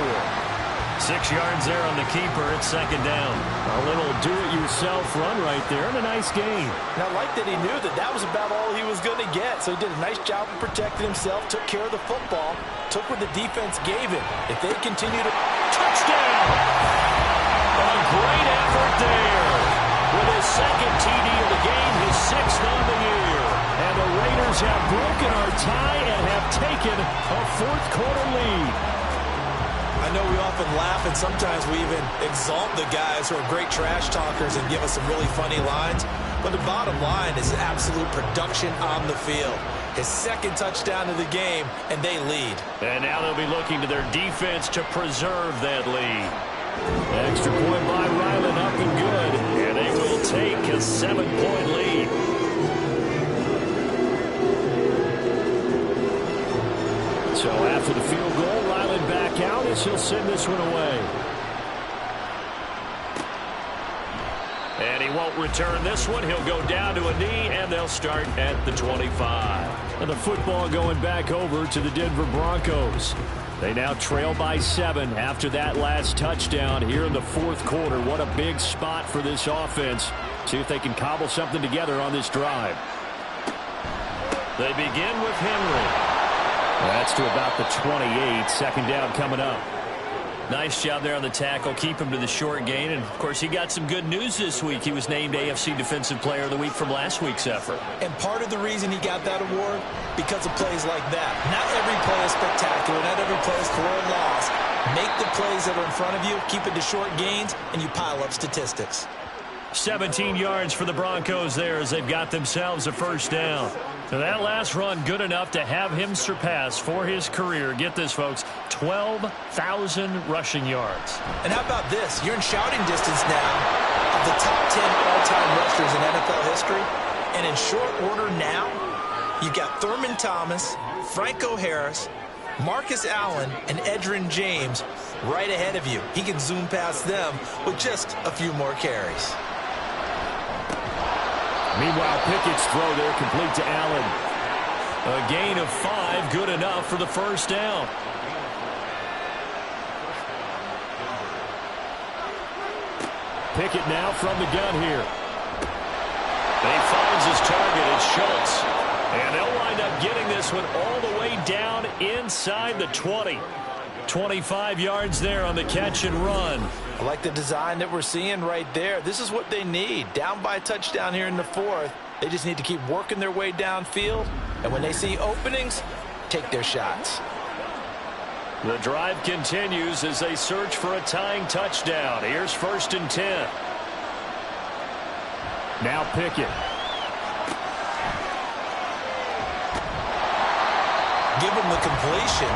6 yards there on the keeper. It's 2nd down. A little do-it-yourself run right there, and a nice gain. And I like that he knew that that was about all he was going to get. So he did a nice job of protecting himself, took care of the football, took what the defense gave him. If they continue to... Touchdown! A great effort there. With his 2nd TD of the game, his 6th on the year. And the Raiders have broken our tie and have taken a 4th quarter lead. I know we often laugh and sometimes we even exalt the guys who are great trash talkers and give us some really funny lines. But the bottom line is absolute production on the field. His 2nd touchdown of the game, and they lead. And now they'll be looking to their defense to preserve that lead. Extra point by Ryland, up and good. And they will take a 7-point lead. So after the field goal, Ryland back out as he'll send this one away. And he won't return this one. He'll go down to a knee, and they'll start at the 25. And the football going back over to the Denver Broncos. They now trail by 7 after that last touchdown here in the 4th quarter. What a big spot for this offense. See if they can cobble something together on this drive. They begin with Henry. That's to about the 28. 2nd down coming up. Nice job there on the tackle. Keep him to the short gain. And, of course, he got some good news this week. He was named AFC Defensive Player of the Week from last week's effort. And part of the reason he got that award, because of plays like that. Not every play is spectacular. Not every play is for a loss. Make the plays that are in front of you, keep it to short gains, and you pile up statistics. 17 yards for the Broncos there as they've got themselves a first down. So that last run good enough to have him surpass for his career. Get this, folks, 12,000 rushing yards. And how about this? You're in shouting distance now of the top 10 all-time rushers in NFL history. And in short order now, you've got Thurman Thomas, Franco Harris, Marcus Allen, and Edgerrin James right ahead of you. He can zoom past them with just a few more carries. Meanwhile, Pickett's throw there complete to Allen. A gain of 5, good enough for the first down. Pickett now from the gun here. And he finds his target. It's Schultz. And they'll wind up getting this one all the way down inside the 20. 25 yards there on the catch and run. I like the design that we're seeing right there. This is what they need. Down by a touchdown here in the fourth. They just need to keep working their way downfield. And when they see openings, take their shots. The drive continues as they search for a tying touchdown. Here's 1st and 10. Now Pickett. Give them the completion.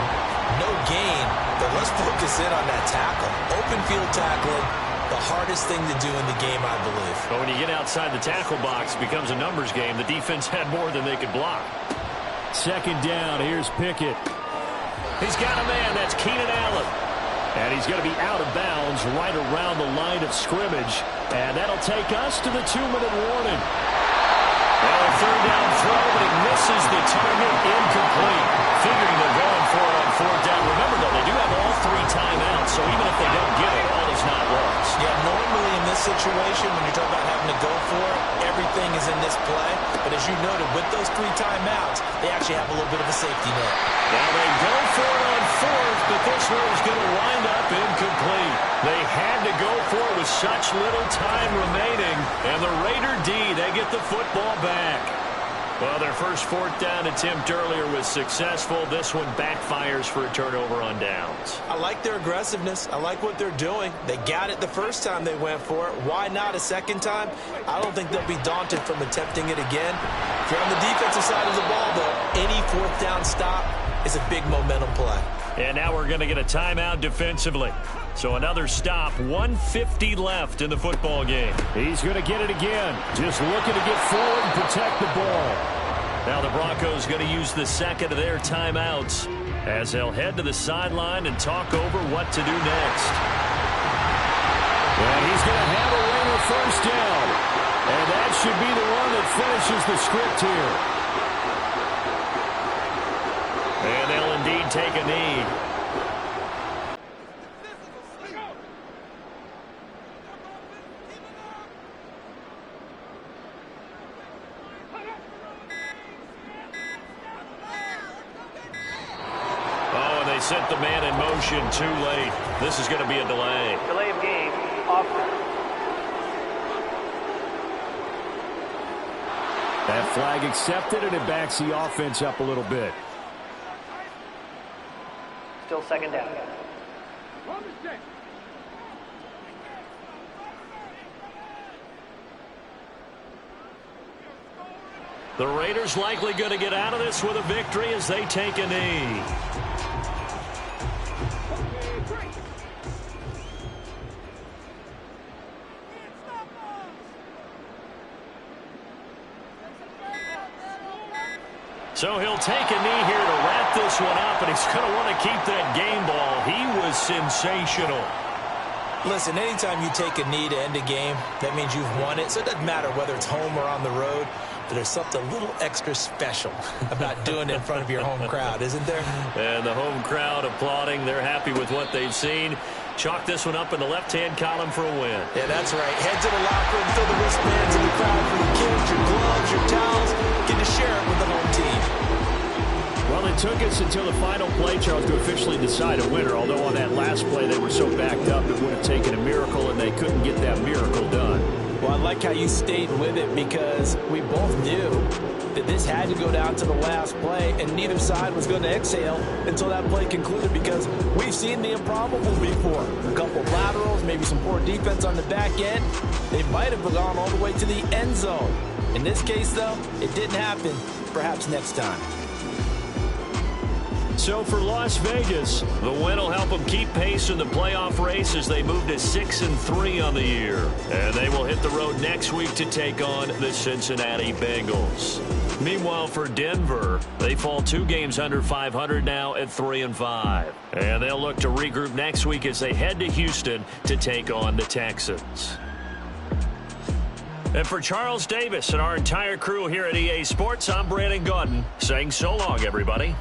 No gain, but let's focus in on that tackle. Open field tackling, the hardest thing to do in the game, I believe. But when you get outside the tackle box, it becomes a numbers game. The defense had more than they could block. 2nd down, here's Pickett. He's got a man, that's Keenan Allen. And he's going to be out of bounds right around the line of scrimmage. And that'll take us to the 2-minute warning. Well, a 3rd down throw, but it misses the target, incomplete. Figuring they're going for it on 4th down. Remember, though, they do have all 3 timeouts, so even if they don't get it, all is not lost. Yeah, normally in this situation, when you're talking about having to go for it, everything is in this play. But as you noted, with those 3 timeouts, they actually have a little bit of a safety net. Now they go for it on 4th, but this one is going to wind up incomplete. They had to go for it with such little time remaining. And the Raider D, they get the football back. Well, their first 4th down attempt earlier was successful. This one backfires for a turnover on downs. I like their aggressiveness. I like what they're doing. They got it the first time they went for it. Why not a second time? I don't think they'll be daunted from attempting it again. If you're on the defensive side of the ball, though, any 4th down stop is a big momentum play. And now we're going to get a timeout defensively. So another stop, 1:50 left in the football game. He's going to get it again. Just looking to get forward and protect the ball. Now the Broncos going to use the second of their timeouts as they'll head to the sideline and talk over what to do next. And he's going to have a winner 1st down. And that should be the one that finishes the script here. And they'll indeed take a knee. Oh, and they sent the man in motion too late. This is going to be a delay. Delay of game. Offense. That flag accepted, and it backs the offense up a little bit. Still 2nd down. The Raiders likely going to get out of this with a victory as they take a knee. So he'll take a knee here to wrap this one up, and he's going to want to keep that game ball. He was sensational. Listen, anytime you take a knee to end a game, that means you've won it. So it doesn't matter whether it's home or on the road. But there's something a little extra special about doing it in front of your home crowd, isn't there? And the home crowd applauding. They're happy with what they've seen. Chalk this one up in the left-hand column for a win. Yeah, that's right. Head to the locker room, fill the wristbands in the crowd for your kids, your gloves, your towels. Get to share it with the home team. Well, it took us until the final play, Charles, to officially decide a winner. Although on that last play they were so backed up it would have taken a miracle, and they couldn't get that miracle done. Well, I like how you stayed with it because we both knew that this had to go down to the last play, and neither side was going to exhale until that play concluded because we've seen the improbable before. A couple of laterals, maybe some poor defense on the back end. They might have gone all the way to the end zone. In this case, though, it didn't happen. Perhaps next time. So for Las Vegas, the win will help them keep pace in the playoff race as they move to 6-3 on the year. And they will hit the road next week to take on the Cincinnati Bengals. Meanwhile, for Denver, they fall 2 games under 500 now at 3-5. And they'll look to regroup next week as they head to Houston to take on the Texans. And for Charles Davis and our entire crew here at EA Sports, I'm Brandon Gaudin saying so long, everybody.